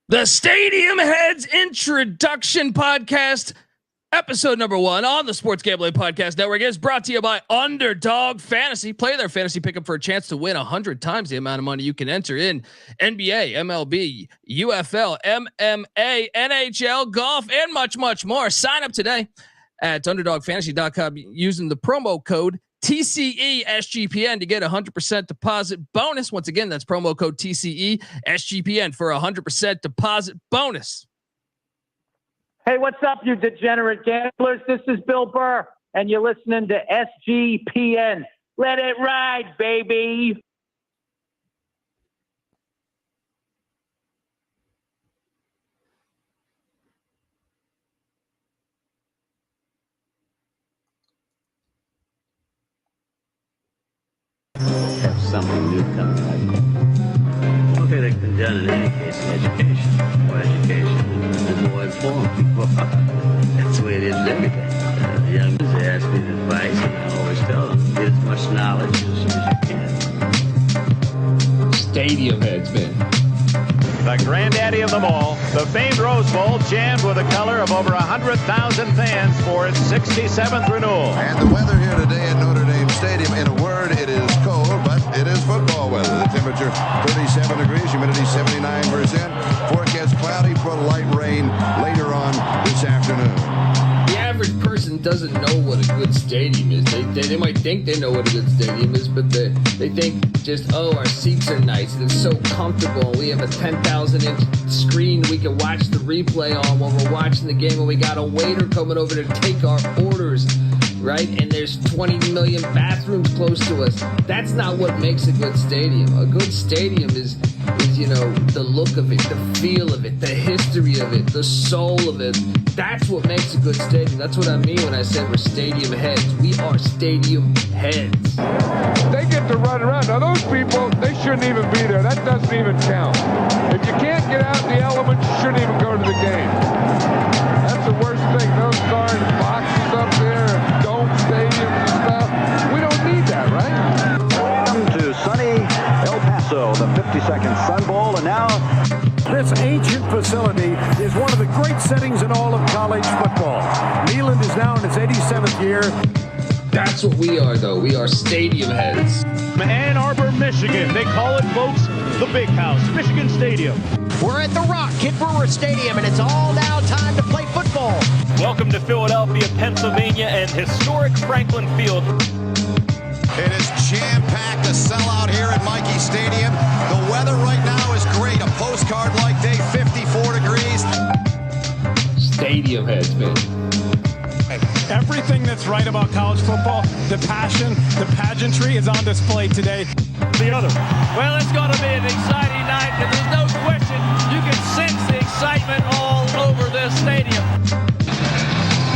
The Stadium Heads Introduction Podcast, episode number 1 on the Sports Gambling Podcast Network is brought to you by Underdog Fantasy. Play their fantasy pickup for a chance to win 100 times the amount of money you can enter in NBA, MLB, UFL, MMA, NHL, golf, and much, much more. Sign up today at underdogfantasy.com using the promo code TCE SGPN to get 100% deposit bonus. Once again, that's promo code TCE SGPN for 100% deposit bonus. Hey, what's up, you degenerate gamblers? This is Bill Burr, and you're listening to SGPN. Let it ride, baby. Have something new coming out. One thing that can be done in any case is education. More education and more informed people. That's the way it is with everything. The young ones, they ask me advice, and I always tell them, get as much knowledge as you can. Stadium Heads, man. The granddaddy of them all, the famed Rose Bowl, jammed with the color of over 100,000 fans for its 67th renewal. And the weather here today at Notre Dame Stadium, in a word, it is cold, but it is football weather. The temperature 37 degrees, humidity 79%. Forecast cloudy for light rain later on this afternoon. The average person doesn't know what a good stadium is. They might think they know what a good stadium is, but they think just, oh, our seats are nice and it's so comfortable. We have a 10,000-inch screen we can watch the replay on while we're watching the game, and we got a waiter coming over to take our orders, right? And there's 20 million bathrooms close to us. That's not what makes a good stadium. A good stadium is you know, the look of it, the feel of it, the history of it, the soul of it. That's what makes a good stadium. That's what I mean when I say we're stadium heads. We are stadium heads. They get to run around. Now those people, they shouldn't even be there. That doesn't even count. If you can't get out in the elements, you shouldn't even go to the game. That's the worst thing. Those darn boxes up there, dome stadiums and stuff. We don't need that, right? Welcome to sunny El Paso, the 52nd Sun Bowl, and now this ancient facility is one of the great settings in all of college football. Neyland is now in its 87th year. That's what we are, though. We are stadium heads. Ann Arbor, Michigan. They call it, folks, the Big House, Michigan Stadium. We're at the Rock Kid Brewer Stadium, and it's all now time to play football. Welcome to Philadelphia, Pennsylvania, and historic Franklin Field. It is jam-packed, a sellout here at Michie Stadium. The weather right now is great. A postcard-like day, 54 degrees. Stadium heads, man. Everything that's right about college football, the passion, the pageantry is on display today. The other. Well, it's going to be an exciting night, and there's no question you can sense the excitement all over this stadium.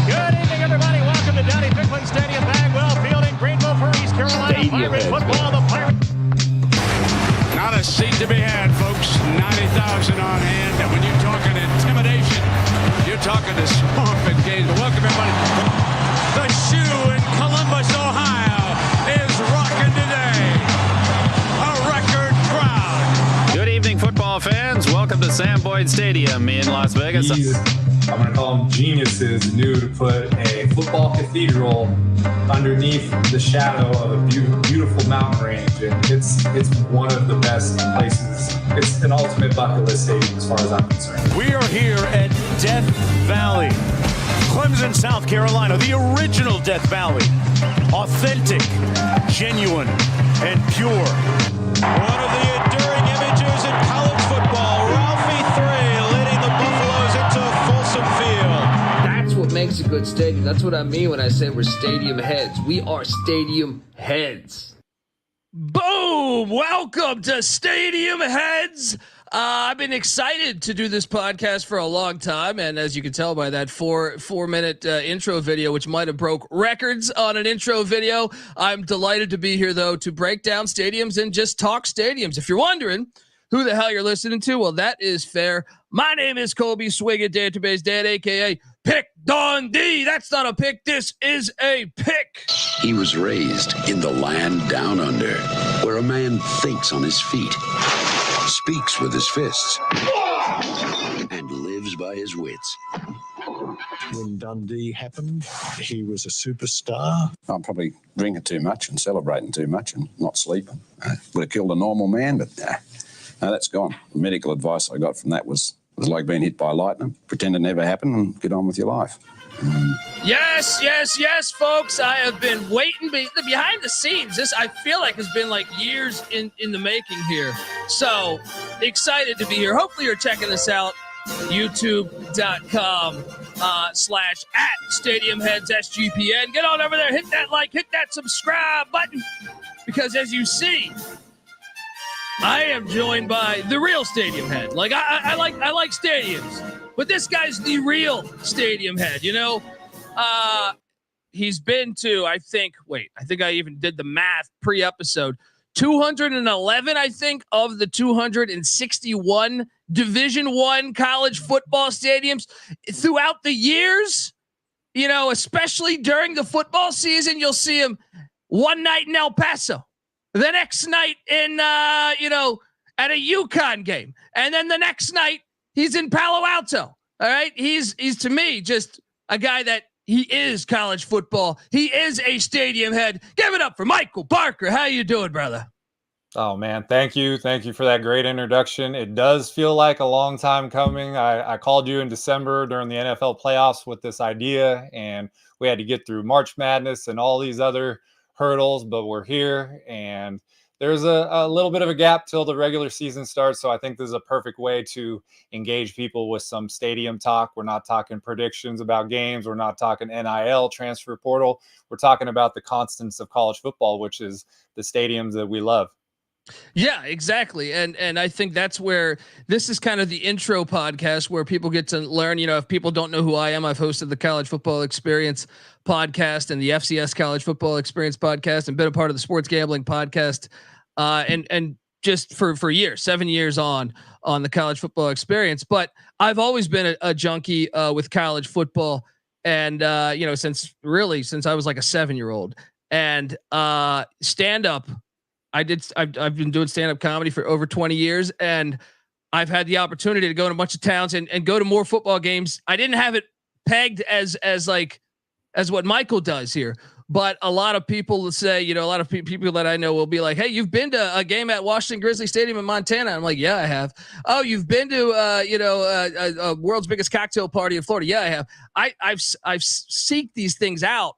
Good evening, everybody. Welcome to Danny Ficklin Stadium, Bagwell Fielding, Greenville for East Carolina. Stadium Pirate football, the Pirate. Not a seat to be had, folks. 90,000 on hand. And when you're talking intimidation, you're talking to stomping games. But welcome, everybody. The Shoe in Columbus, Ohio, is rocking today. A record crowd. Good evening, football fans. Welcome to Sam Boyd Stadium in Las Vegas. I'm going to call them geniuses, knew to put a football cathedral underneath the shadow of a beautiful mountain range. And it's one of the best places. It's an ultimate bucket list stadium as far as I'm concerned. We are here at Death Valley, Clemson, South Carolina, the original Death Valley. Authentic, genuine, and pure. One of the enduring images in college football, Ralphie 3 leading the Buffaloes into Folsom Field. That's what makes a good stadium. That's what I mean when I say we're stadium heads. We are stadium heads. Boom! Welcome to Stadium Heads. I've been excited to do this podcast for a long time, and as you can tell by that four-minute intro video, which might have broke records on an intro video, I'm delighted to be here, though, to break down stadiums and just talk stadiums. If you're wondering who the hell you're listening to, well, that is fair. My name is Colby Swig Database Dad, a.k.a. Pick Dundee. That's not a pick. This is a pick. He was raised in the land down under, where a man thinks on his feet, speaks with his fists, by his wits. When Dundee happened, he was a superstar. I'm probably drinking too much and celebrating too much and not sleeping. Would have killed a normal man, but no, that's gone. The medical advice I got from that was like being hit by lightning. Pretend it never happened and get on with your life. Yes, folks. I have been waiting behind the scenes. This, I feel like, has been like years in the making here. So excited to be here. Hopefully you're checking this out. YouTube.com/@StadiumHeadsSGPN. Get on over there. Hit that like, hit that subscribe button. Because as you see, I am joined by the real Stadium Head. Like I like stadiums. But this guy's the real Stadium Head, you know? He's been to, I think I even did the math pre-episode, 211, I think, of the 261 Division I college football stadiums throughout the years. You know, especially during the football season, you'll see him one night in El Paso, the next night in, at a UConn game. And then the next night, he's in Palo Alto. All right. He's to me just a guy that he is college football. He is a Stadium Head. Give it up for Michael Barker. How you doing, brother? Oh, man. Thank you. Thank you for that great introduction. It does feel like a long time coming. I called you in December during the NFL playoffs with this idea, and we had to get through March Madness and all these other hurdles, but we're here, and there's a little bit of a gap till the regular season starts. So I think this is a perfect way to engage people with some stadium talk. We're not talking predictions about games. We're not talking NIL, transfer portal. We're talking about the constants of college football, which is the stadiums that we love. Yeah, exactly. And I think that's where this is kind of the intro podcast where people get to learn, you know, if people don't know who I am, I've hosted the College Football Experience podcast and the FCS College Football Experience podcast and been a part of the Sports Gambling podcast. And just for years, 7 years on the College Football Experience. But I've always been a junkie with college football. And, since I was like a 7-year-old, and stand up, I've been doing stand-up comedy for over 20 years, and I've had the opportunity to go to a bunch of towns and go to more football games. I didn't have it pegged as what Michael does here, but a lot of people will say, you know, a lot of people that I know will be like, hey, you've been to a game at Washington Grizzly Stadium in Montana. I'm like, yeah, I have. Oh, you've been to, a world's biggest cocktail party in Florida. Yeah, I have. I've seeked these things out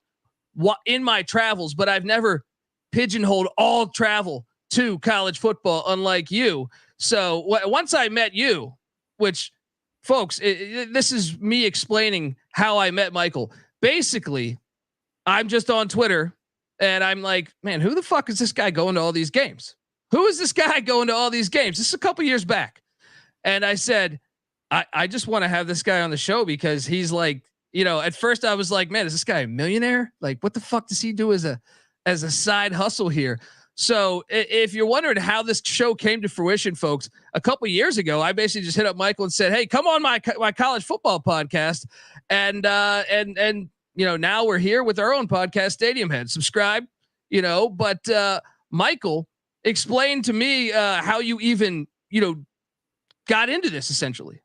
in my travels, but I've never pigeonholed all travel to college football, unlike you. So once I met you, which folks, this is me explaining how I met Michael. Basically, I'm just on Twitter and I'm like, man, who the fuck is this guy going to all these games? Who is this guy going to all these games? This is a couple years back. And I said, I just want to have this guy on the show because he's like, you know, at first I was like, man, is this guy a millionaire? Like, what the fuck does he do as a side hustle here? So if you're wondering how this show came to fruition, folks, a couple years ago, I basically just hit up Michael and said, hey, come on my college football podcast. And you know, now we're here with our own podcast, Stadium Head. Subscribe, you know, but Michael, explain to me how you even, you know, got into this essentially.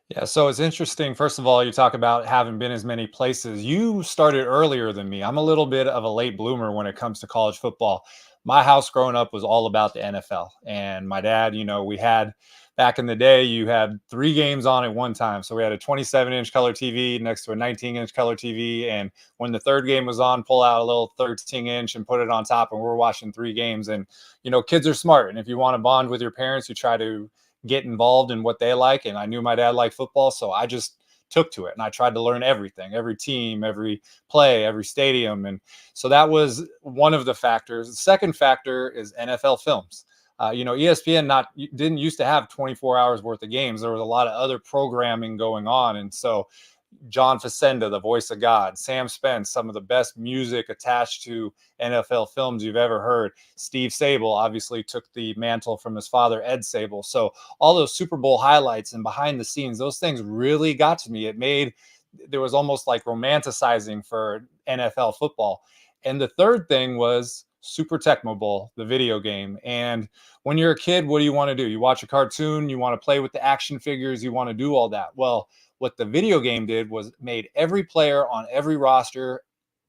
Yeah, so it's interesting. First of all, you talk about having been as many places. You started earlier than me. I'm a little bit of a late bloomer when it comes to college football. My house growing up was all about the NFL. And my dad, you know, we had back in the day, you had 3 games on at one time. So we had a 27-inch color TV next to a 19-inch color TV. And when the third game was on, pull out a little 13-inch and put it on top. And we're watching 3 games. And, you know, kids are smart. And if you want to bond with your parents, you try to get involved in what they like. And I knew my dad liked football, so I just took to it and I tried to learn everything, every team, every play, every stadium. And so that was one of the factors. The second factor is NFL films. ESPN didn't used to have 24 hours worth of games. There was a lot of other programming going on. And so John Facenda, the voice of God, Sam Spence, some of the best music attached to NFL films you've ever heard. Steve Sable obviously took the mantle from his father, Ed Sable. So all those Super Bowl highlights and behind the scenes, those things really got to me. There was almost like romanticizing for NFL football. And the third thing was Super Tecmo Bowl, the video game. And when you're a kid, what do you want to do? You watch a cartoon, you want to play with the action figures, you want to do all that. Well, what the video game did was made every player on every roster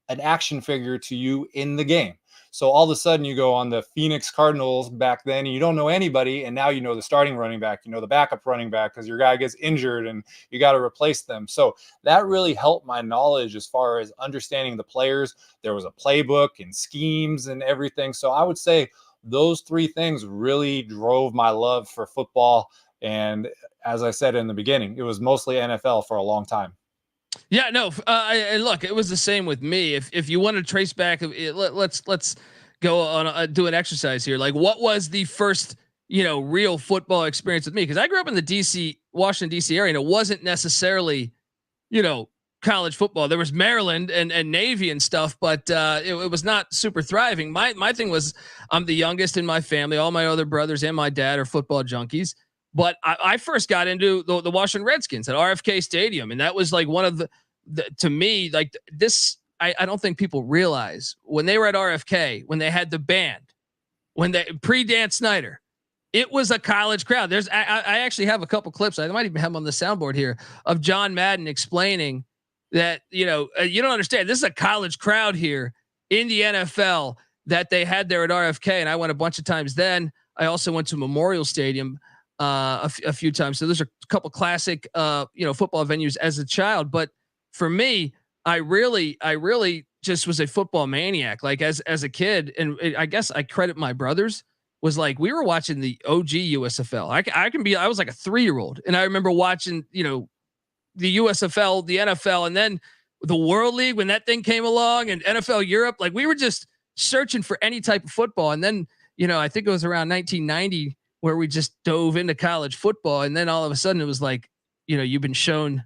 an action figure to you in the game. So all of a sudden you go on the Phoenix Cardinals back then and you don't know anybody, and now you know the starting running back, you know the backup running back because your guy gets injured and you got to replace them. So that really helped my knowledge as far as understanding the players. There was a playbook and schemes and everything. So I would say those three things really drove my love for football. And as I said in the beginning, it was mostly NFL for a long time. Yeah, no. Look, it was the same with me. If you want to trace back, let's go on do an exercise here. Like, what was the first real football experience with me? Because I grew up in the Washington D.C. area, and it wasn't necessarily college football. There was Maryland and Navy and stuff, but it was not super thriving. My thing was, I'm the youngest in my family. All my other brothers and my dad are football junkies. But I first got into the Washington Redskins at RFK Stadium, and that was like one of the to me, like this. I don't think people realize when they were at RFK, when they had the band, when they pre-Dan Snyder, it was a college crowd. I actually have a couple clips. I might even have them on the soundboard here of John Madden explaining that you don't understand. This is a college crowd here in the NFL that they had there at RFK, and I went a bunch of times. Then I also went to Memorial Stadium a few times. So those are a couple classic, football venues as a child. But for me, I really just was a football maniac. Like as a kid, and I guess I credit my brothers. Was like we were watching the OG USFL. I was like a 3-year-old, and I remember watching the USFL, the NFL, and then the World League when that thing came along, and NFL Europe. Like we were just searching for any type of football, and then I think it was around 1990. Where we just dove into college football. And then all of a sudden it was like, you've been shown,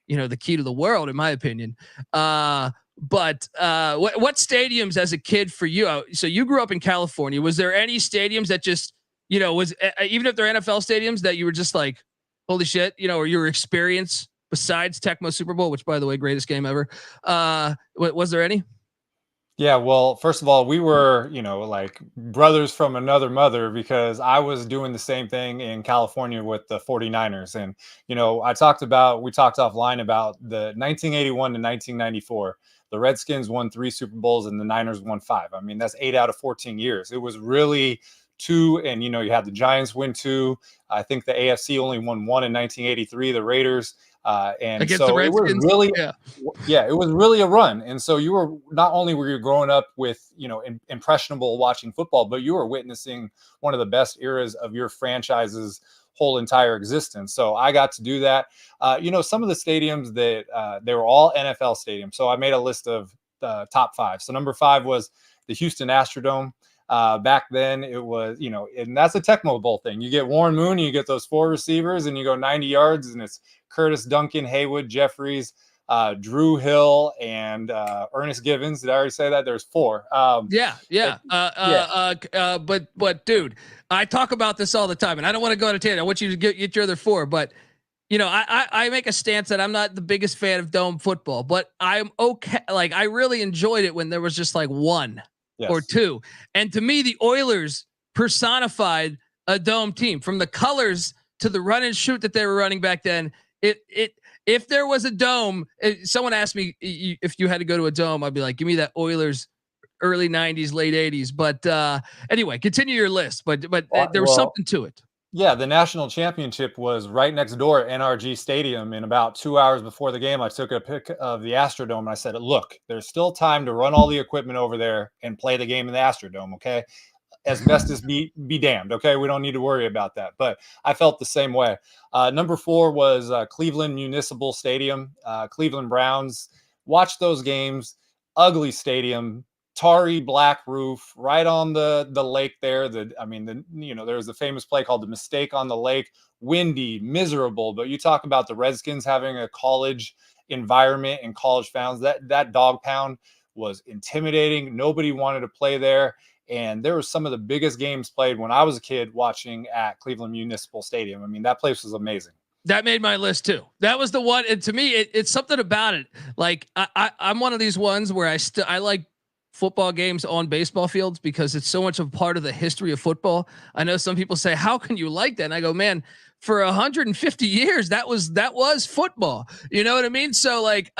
the key to the world, in my opinion. But what stadiums as a kid for you? So you grew up in California. Was there any stadiums that just, was even if they're NFL stadiums that you were just like, holy shit, or your experience besides Tecmo Super Bowl, which by the way, greatest game ever. Was there any? Yeah, well, first of all, we were, like brothers from another mother because I was doing the same thing in California with the 49ers. And, we talked offline about the 1981 to 1994. The Redskins won 3 Super Bowls and the Niners won 5. I mean, that's 8 out of 14 years. It was really 2. And, you had the Giants win 2. I think the AFC only won 1 in 1983, the Raiders. And against so it was really, it was really a run. And so you were not only were you growing up with, impressionable watching football, but you were witnessing one of the best eras of your franchise's whole entire existence. So I got to do that. Some of the stadiums that they were all NFL stadiums. So I made a list of the top 5. So number 5 was the Houston Astrodome. Back then it was, and that's a Tecmo Bowl thing. You get Warren Moon, you get those 4 receivers and you go 90 yards and it's Curtis Duncan, Haywood, Jeffries, Drew Hill, and Ernest Givens. Did I already say that? There's 4. But dude, I talk about this all the time and I don't want to go on a tangent. I want you to get your other 4, but I make a stance that I'm not the biggest fan of dome football, but I'm okay. Like I really enjoyed it when there was just like 1. Yes. Or 2. And to me, the Oilers personified a dome team from the colors to the run and shoot that they were running back then. If there was a dome, someone asked me if you had to go to a dome, I'd be like, give me that Oilers early 90s, late 80s. But anyway, continue your list. But there was something to it. Yeah, the national championship was right next door at NRG Stadium. And about 2 hours before the game, I took a pic of the Astrodome and I said, look, there's still time to run all the equipment over there and play the game in the Astrodome, okay? Asbestos be damned, okay? We don't need to worry about that. But I felt the same way. Number 4 was Cleveland Municipal Stadium, Cleveland Browns. Watched those games, ugly stadium, tarry black roof right on the lake there. There was a famous play called The Mistake on the Lake. Windy, miserable. But you talk about the Redskins having a college environment and college fans. That dog pound was intimidating. Nobody wanted to play there. And there were some of the biggest games played when I was a kid watching at Cleveland Municipal Stadium. I mean, that place was amazing. That made my list too. That was the one. And to me, it's something about it. Like I'm one of these ones where I like football games on baseball fields because it's so much of part of the history of football. I know some people say, how can you like that? And I go, man, for 150 years, that was football. You know what I mean? So like,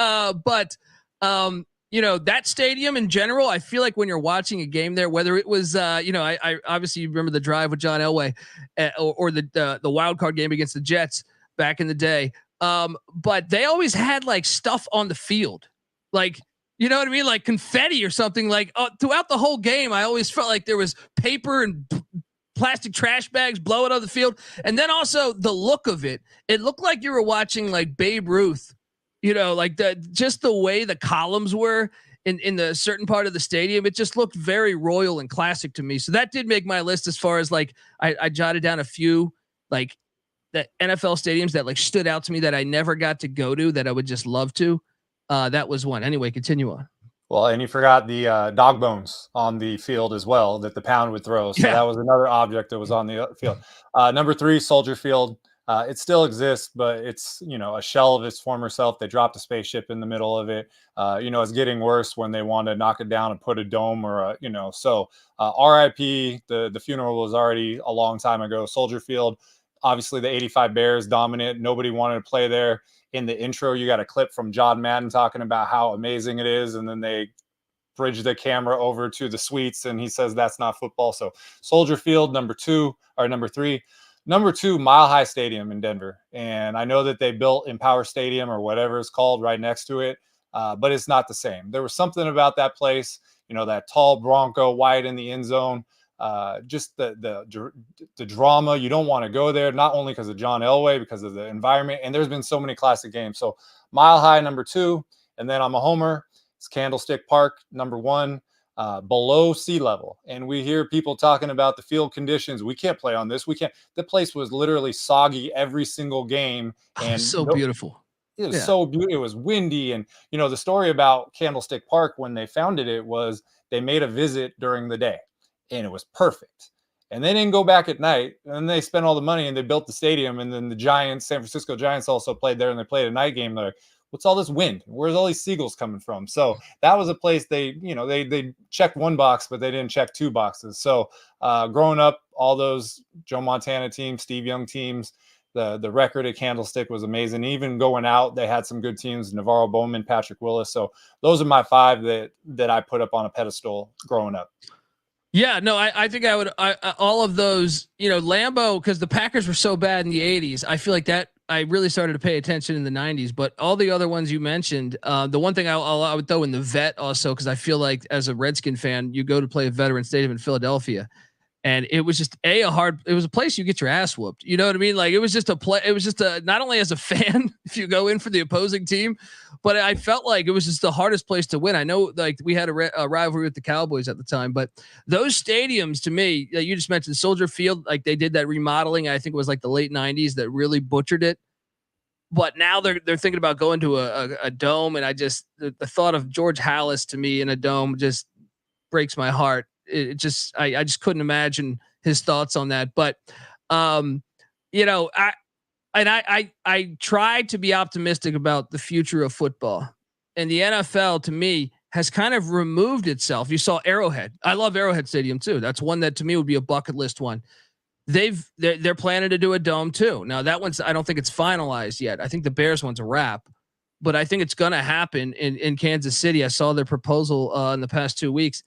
you know, that stadium in general, I feel like when you're watching a game there, whether it was, you know, I obviously remember the drive with John Elway or the wild card game against the Jets back in the day. But they always had like stuff on the field, like, you know what I mean? Like confetti or something. Like throughout the whole game, I always felt like there was paper and plastic trash bags blowing on the field. And then also the look of it, it looked like you were watching like Babe Ruth, you know, like just the way the columns were in the certain part of the stadium. It just looked very royal and classic to me. So that did make my list as far as like, I jotted down a few like the NFL stadiums that like stood out to me that I never got to go to that I would just love to. That was one. Anyway, continue on. Well, and you forgot the dog bones on the field as well that the Pound would throw. So that was another object that was on the field. Number 3, Soldier Field. It still exists, but it's, you know, a shell of its former self. They dropped a spaceship in the middle of it. You know, it's getting worse when they want to knock it down and put a dome or a, you know, so RIP, the funeral was already a long time ago. Soldier Field, obviously the 85 Bears dominant. Nobody wanted to play there. In the intro, you got a clip from John Madden talking about how amazing it is. And then they bridge the camera over to the suites and he says, that's not football. So Soldier Field, number 3. Number 2, Mile High Stadium in Denver. And I know that they built Empower Stadium or whatever it's called right next to it. But it's not the same. There was something about that place, you know, that tall Bronco wide in the end zone. Just the drama. You don't want to go there, not only because of John Elway, because of the environment. And there's been so many classic games. So Mile High, number 2. And then I'm a homer. It's Candlestick Park, number 1, below sea level. And we hear people talking about the field conditions. We can't play on this. We can't. The place was literally soggy every single game. And so beautiful. It was so beautiful. It was windy. And, you know, the story about Candlestick Park when they founded it was they made a visit during the day. And it was perfect. And they didn't go back at night. And they spent all the money and they built the stadium. And then the Giants, San Francisco Giants, also played there and they played a night game. They're like, what's all this wind? Where's all these seagulls coming from? So that was a place they checked one box, but they didn't check 2 boxes. So growing up, all those Joe Montana teams, Steve Young teams, the record at Candlestick was amazing. Even going out, they had some good teams, Navarro Bowman, Patrick Willis. So those are my 5 that I put up on a pedestal growing up. Yeah, no, I think I would all of those, you know, Lambeau, because the Packers were so bad in the 80s. I feel like that I really started to pay attention in the 90s, but all the other ones you mentioned, the one thing I would throw in the vet also, because I feel like as a Redskin fan, you go to play a Veteran Stadium in Philadelphia. And it was just it was a place you get your ass whooped. You know what I mean? Like it was just not only as a fan, if you go in for the opposing team, but I felt like it was just the hardest place to win. I know like we had a rivalry with the Cowboys at the time, but those stadiums to me, you just mentioned Soldier Field, like they did that remodeling. I think it was like the late 90s that really butchered it. But now they're thinking about going to a dome. And I just, the thought of George Halas to me in a dome just breaks my heart. I just couldn't imagine his thoughts on that. But, you know, I tried to be optimistic about the future of football, and the NFL to me has kind of removed itself. You saw Arrowhead. I love Arrowhead Stadium too. That's one that to me would be a bucket list one. They're planning to do a dome too. Now that one's, I don't think it's finalized yet. I think the Bears one's a wrap, but I think it's going to happen in Kansas City. I saw their proposal in the past 2 weeks.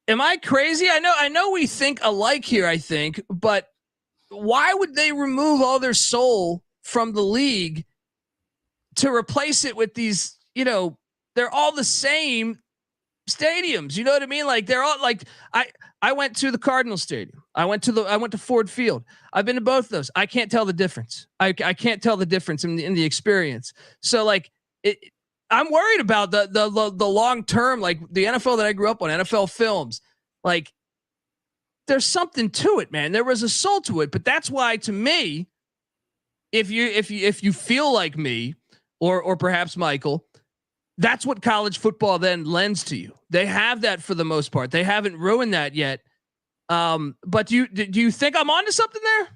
Am I crazy? I know we think alike here, I think, but why would they remove all their soul from the league to replace it with these, you know, they're all the same stadiums. You know what I mean? Like they're all like, I went to the Cardinal Stadium. I went to Ford Field. I've been to both of those. I can't tell the difference. I can't tell the difference in the experience. So like I'm worried about the long term, like the NFL that I grew up on, NFL Films. Like there's something to it, man. There was a soul to it, but that's why to me, if you feel like me or perhaps Michael, that's what college football then lends to you. They have that for the most part. They haven't ruined that yet. But do you think I'm onto something there?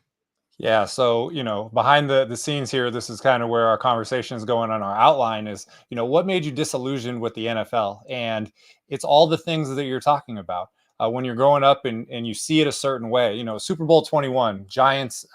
Yeah, so behind the scenes here, this is kind of where our conversation is going on our outline is, what made you disillusioned with the NFL? And it's all the things that you're talking about. When you're growing up and you see it a certain way, Super Bowl 21, Giants,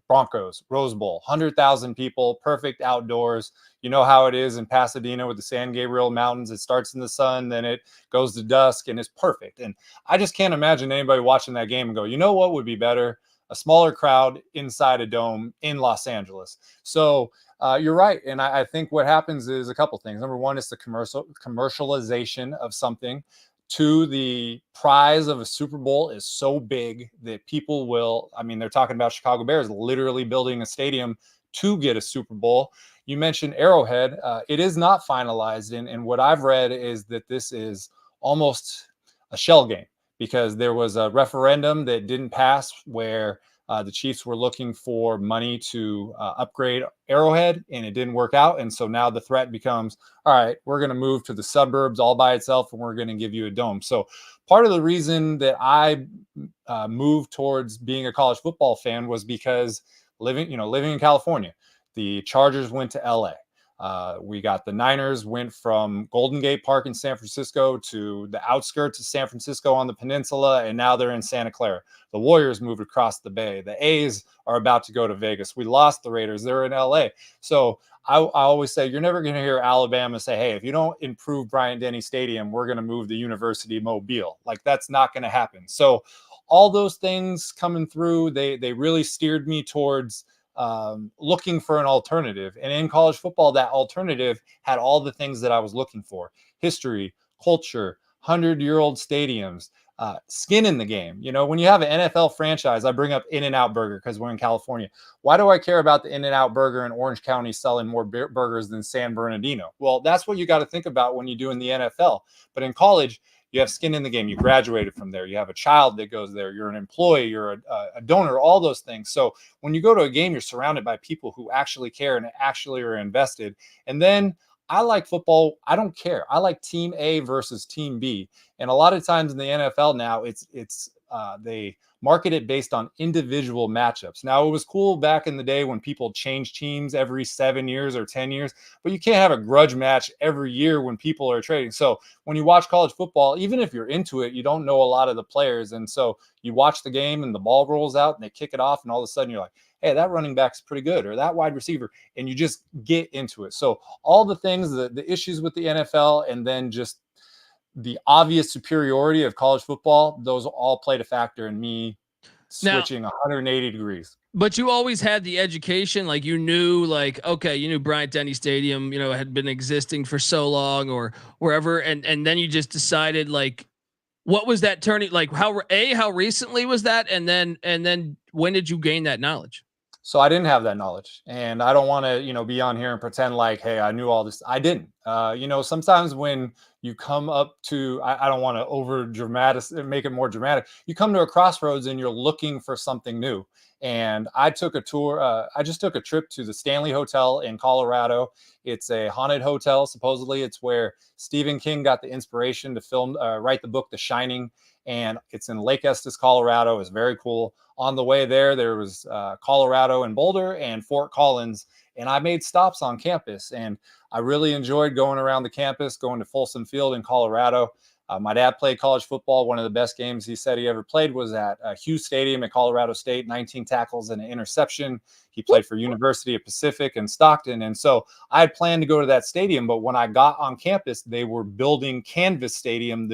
Broncos, Rose Bowl, 100,000 people, perfect outdoors. You know how it is in Pasadena with the San Gabriel Mountains. It starts in the sun, then it goes to dusk, and it's perfect. And I just can't imagine anybody watching that game and go, you know what would be better? A smaller crowd inside a dome in Los Angeles. So you're right. And I think what happens is a couple things. Number one is the commercialization of something. Two, the prize of a Super Bowl is so big that people will, they're talking about Chicago Bears literally building a stadium to get a Super Bowl. You mentioned Arrowhead. It is not finalized. And what I've read is that this is almost a shell game, because there was a referendum that didn't pass where the Chiefs were looking for money to upgrade Arrowhead, and it didn't work out. And so now the threat becomes, all right, we're going to move to the suburbs all by itself, and we're going to give you a dome. So part of the reason that I moved towards being a college football fan was because living in California, the Chargers went to LA. We got the Niners went from Golden Gate Park in San Francisco to the outskirts of San Francisco on the peninsula, and now they're in Santa Clara. The Warriors moved across the bay. The A's are about to go to Vegas. We lost the Raiders. They're in LA. So I always say you're never going to hear Alabama say, hey, if you don't improve Bryant-Denny Stadium, we're going to move the University of Mobile. Like, that's not going to happen. So all those things coming through, they really steered me towards looking for an alternative. And in college football, that alternative had all the things that I was looking for: history, culture, 100-year-old stadiums, skin in the game. When you have an NFL franchise, I bring up In-N-Out Burger because we're in California. Why do I care about the In-N-Out Burger in Orange County selling more burgers than San Bernardino? Well, that's what you got to think about when you do in the NFL. But in college, you have skin in the game. You graduated from there. You have a child that goes there. You're an employee. You're a donor, all those things. So when you go to a game, you're surrounded by people who actually care and actually are invested. And then I like football. I don't care. I like team A versus team B. And a lot of times in the NFL now, they market it based on individual matchups. Now, it was cool back in the day when people changed teams every 7 years or 10 years, but you can't have a grudge match every year when people are trading. So when you watch college football, even if you're into it, you don't know a lot of the players. And so you watch the game and the ball rolls out and they kick it off, and all of a sudden you're like, hey, that running back's pretty good, or that wide receiver, and you just get into it. So all the things, the issues with the NFL, and then just the obvious superiority of college football, those all played a factor in me switching 180 degrees. But you always had the education, like you knew Bryant-Denny Stadium, had been existing for so long or wherever. And then you just decided, like, what was that turning, like how recently was that? And then when did you gain that knowledge? So I didn't have that knowledge, and I don't want to, be on here and pretend like, hey, I knew all this. I didn't. Sometimes when you come up to, I don't want to over dramatic, make it more dramatic. You come to a crossroads and you're looking for something new. And I took a tour. I just took a trip to the Stanley Hotel in Colorado. It's a haunted hotel. Supposedly it's where Stephen King got the inspiration to write the book, The Shining. And it's in Lake Estes, Colorado. It's very cool. On the way there was Colorado and Boulder and Fort Collins. And I made stops on campus. And I really enjoyed going around the campus, going to Folsom Field in Colorado. My dad played college football. One of the best games he said he ever played was at Hughes Stadium at Colorado State, 19 tackles and an interception. He played for University of Pacific and Stockton. And so I had planned to go to that stadium, but when I got on campus, they were building Canvas Stadium,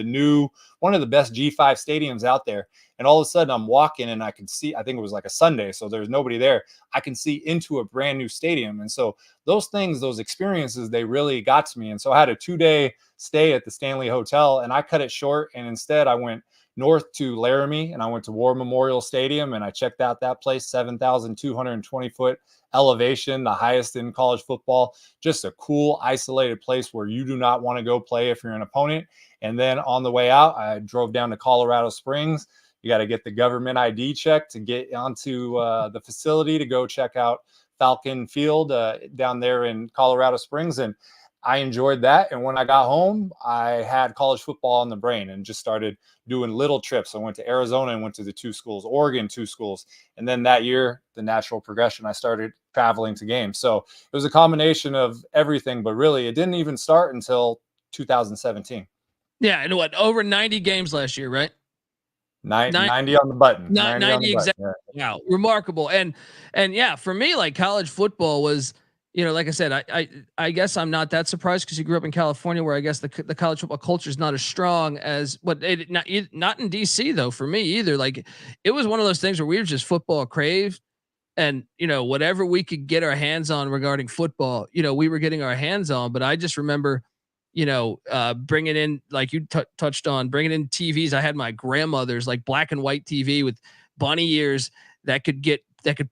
one of the best G5 stadiums out there. And all of a sudden I'm walking and I could see, I think it was like a Sunday, so there's nobody there. I can see into a brand new stadium. And so those experiences, they really got to me. And so I had a 2-day stay at the Stanley Hotel, and I cut it short. And instead I went north to Laramie, and I went to War Memorial Stadium, and I checked out that place, 7,220 foot elevation, the highest in college football. Just a cool, isolated place where you do not want to go play if you're an opponent. And then on the way out, I drove down to Colorado Springs. You got to get the government ID check to get onto the facility to go check out Falcon Field down there in Colorado Springs. And I enjoyed that. And when I got home, I had college football on the brain and just started doing little trips. I went to Arizona and went to the 2 schools, Oregon, 2 schools. And then that year, the natural progression, I started traveling to games. So it was a combination of everything, but really it didn't even start until 2017. Yeah. And what, over 90 games last year, right? 90 on the button. 90 exactly. Yeah. Wow. Remarkable. And yeah, for me, like college football was, like I said, I guess I'm not that surprised because you grew up in California, where I guess the college football culture is not as strong as not in DC though, for me either. Like it was one of those things where we were just football craved, and whatever we could get our hands on regarding football, we were getting our hands on. But I just remember, bringing in, like you touched on, bringing in TVs. I had my grandmother's like black and white TV with bunny ears that could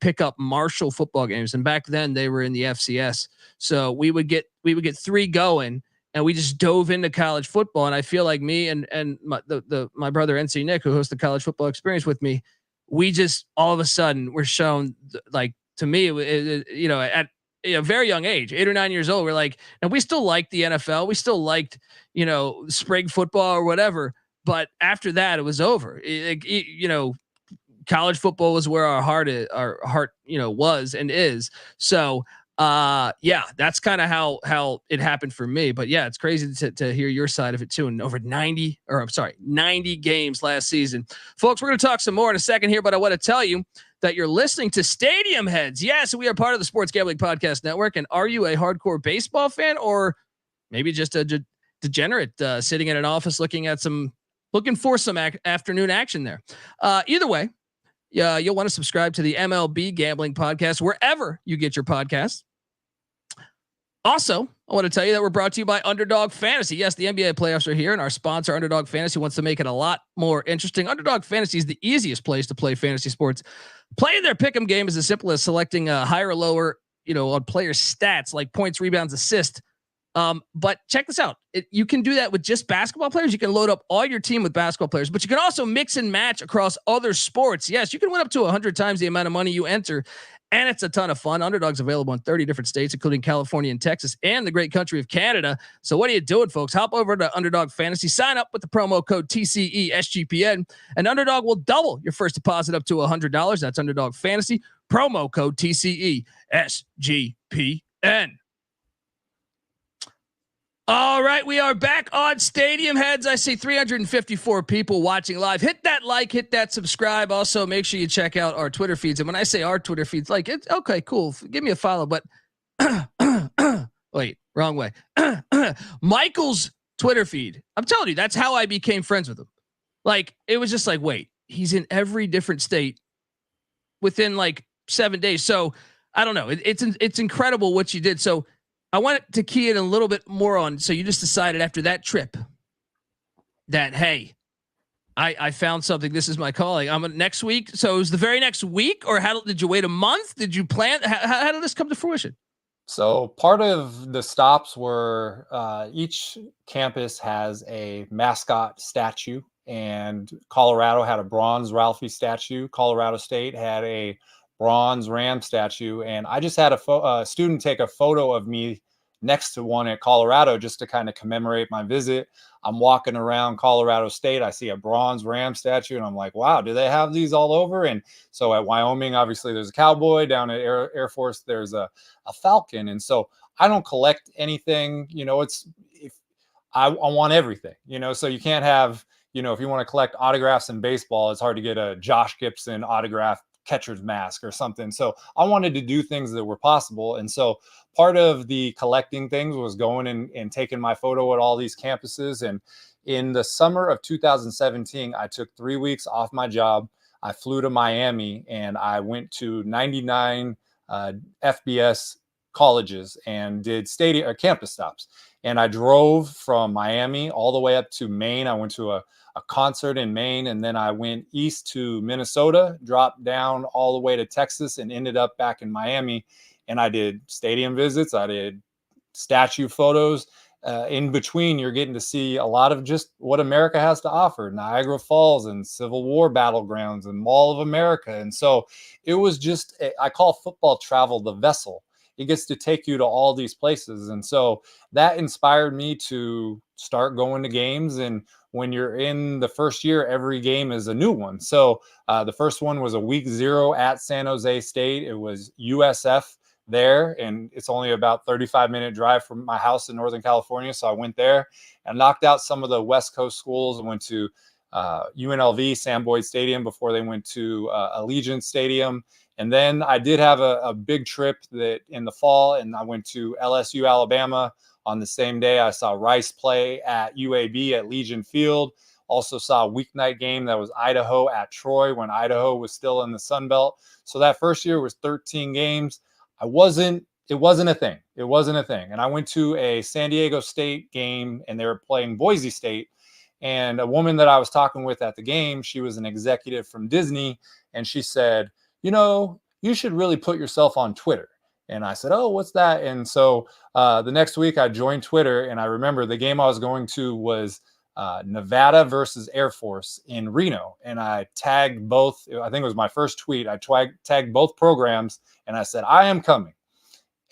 pick up Marshall football games. And back then they were in the FCS. So we would get 3 going, and we just dove into college football. And I feel like me and my brother NC Nick, who hosts the College Football Experience with me, we just all of a sudden were shown, like, to me, at a very young age, 8 or 9 years old, we're like, and we still liked the NFL. We still liked, spring football or whatever. But after that, it was over. College football was where our heart was and is. So, that's kind of how it happened for me. But yeah, it's crazy to hear your side of it too. And over 90 games last season. Folks, we're going to talk some more in a second here, but I want to tell you that you're listening to Stadium Heads. Yes, we are part of the Sports Gambling Podcast Network. And are you a hardcore baseball fan, or maybe just a degenerate sitting in an office looking for some afternoon action there? Either way, you'll want to subscribe to the MLB Gambling Podcast wherever you get your podcasts. Also, I want to tell you that we're brought to you by Underdog Fantasy. Yes, the NBA playoffs are here, and our sponsor, Underdog Fantasy, wants to make it a lot more interesting. Underdog Fantasy is the easiest place to play fantasy sports. Playing their pick'em game is as simple as selecting a higher or lower, on player stats like points, rebounds, assists. But check this out. You can do that with just basketball players. You can load up all your team with basketball players, but you can also mix and match across other sports. Yes, you can win up to 100 times the amount of money you enter, and it's a ton of fun. Underdog's available in 30 different states, including California and Texas and the great country of Canada. So what are you doing, folks? Hop over to Underdog Fantasy, sign up with the promo code TCESGPN, and Underdog will double your first deposit up to $100. That's Underdog Fantasy, promo code TCESGPN. All right, we are back on Stadium Heads. I see 354 people watching live. Hit that like, hit that subscribe. Also, make sure you check out our Twitter feeds. And when I say our Twitter feeds, like, it's okay, cool. Give me a follow, but wait, wrong way. Michael's Twitter feed. I'm telling you, that's how I became friends with him. Like, it was just like, wait, he's in every different state within like 7 days. So I don't know. It's incredible what you did. So I wanted to key in a little bit more on. So you just decided after that trip that, hey, I found something. This is my calling. I'm next week. So it was the very next week, or did you wait a month? Did you plan? How did this come to fruition? So part of the stops were each campus has a mascot statue, and Colorado had a bronze Ralphie statue. Colorado State had a bronze Ram statue, and I just had a student take a photo of me next to one at Colorado just to kind of commemorate my visit. I'm walking around Colorado State, I see a bronze Ram statue, and I'm like, wow, do they have these all over? And so at Wyoming, obviously there's a cowboy. Down at Air Force, there's a falcon. And so I don't collect anything, I want everything, so you can't have, if you want to collect autographs in baseball, it's hard to get a Josh Gibson autograph catcher's mask or something. So I wanted to do things that were possible. And so part of the collecting things was going and taking my photo at all these campuses. And in the summer of 2017, I took 3 weeks off my job. I flew to Miami and I went to 99 FBS colleges and did campus stops. And I drove from Miami all the way up to Maine. I went to a concert in Maine, and then I went east to Minnesota, dropped down all the way to Texas, and ended up back in Miami. And I did stadium visits. I did statue photos. In between, you're getting to see a lot of just what America has to offer, Niagara Falls and Civil War battlegrounds and Mall of America. And so it was just, I call football travel the vessel. it gets to take you to all these places. And so that inspired me to start going to games. And when you're in the first year, every game is a new one. So the first one was a week 0 at San Jose State. It was USF there, and it's only about 35-minute drive from my house in Northern California. So I went there and knocked out some of the West Coast schools. I went to UNLV, Sam Boyd Stadium, before they went to Allegiant Stadium. And then I did have a big trip that in the fall, and I went to LSU, Alabama. On the same day, I saw Rice play at UAB at Legion Field. Also saw a weeknight game that was Idaho at Troy when Idaho was still in the Sun Belt. So that first year was 13 games. It wasn't a thing. It wasn't a thing. And I went to a San Diego State game, and they were playing Boise State. And a woman that I was talking with at the game, she was an executive from Disney, and she said, you should really put yourself on Twitter. And I said, oh, what's that? And so the next week I joined Twitter, and I remember the game I was going to was Nevada versus Air Force in Reno. And I tagged both. I think it was my first tweet. I tagged both programs, and I said, I am coming.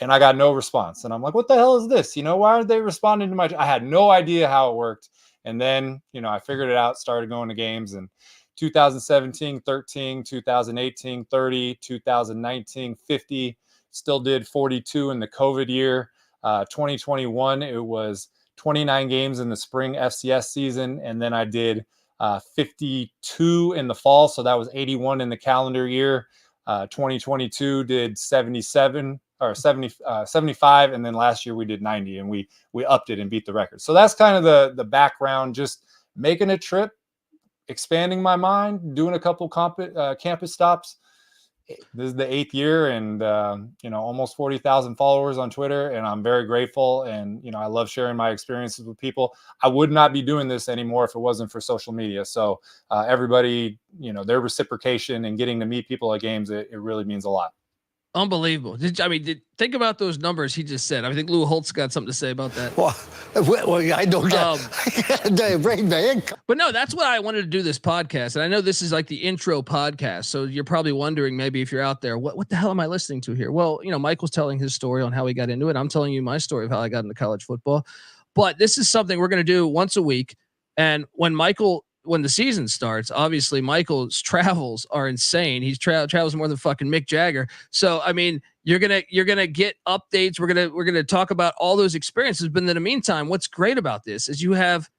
And I got no response. And I'm like, what the hell is this? Why aren't they responding to my? I had no idea how it worked. And then, I figured it out, started going to games, and 2017, 13, 2018, 30, 2019, 50, still did 42 in the COVID year. 2021, it was 29 games in the spring FCS season. And then I did 52 in the fall. So that was 81 in the calendar year. 2022 did 77 or 75. And then last year we did 90, and we upped it and beat the record. So that's kind of the background, just making a trip, expanding my mind, doing a couple campus stops. This is the 8th year, and almost 40,000 followers on Twitter, and I'm very grateful. And I love sharing my experiences with people. I would not be doing this anymore if it wasn't for social media. So everybody, their reciprocation and getting to meet people at games, it really means a lot. Unbelievable. Think about those numbers he just said. I think Lou Holtz got something to say about that. Well, I don't get But no, that's what I wanted to do this podcast. And I know this is like the intro podcast. So you're probably wondering, maybe if you're out there, what the hell am I listening to here? Well, Michael's telling his story on how he got into it. I'm telling you my story of how I got into college football. But this is something we're going to do once a week. And when the season starts, obviously Michael's travels are insane. He's travels more than fucking Mick Jagger. So, you're going to get updates. We're going to talk about all those experiences. But in the meantime, what's great about this is you have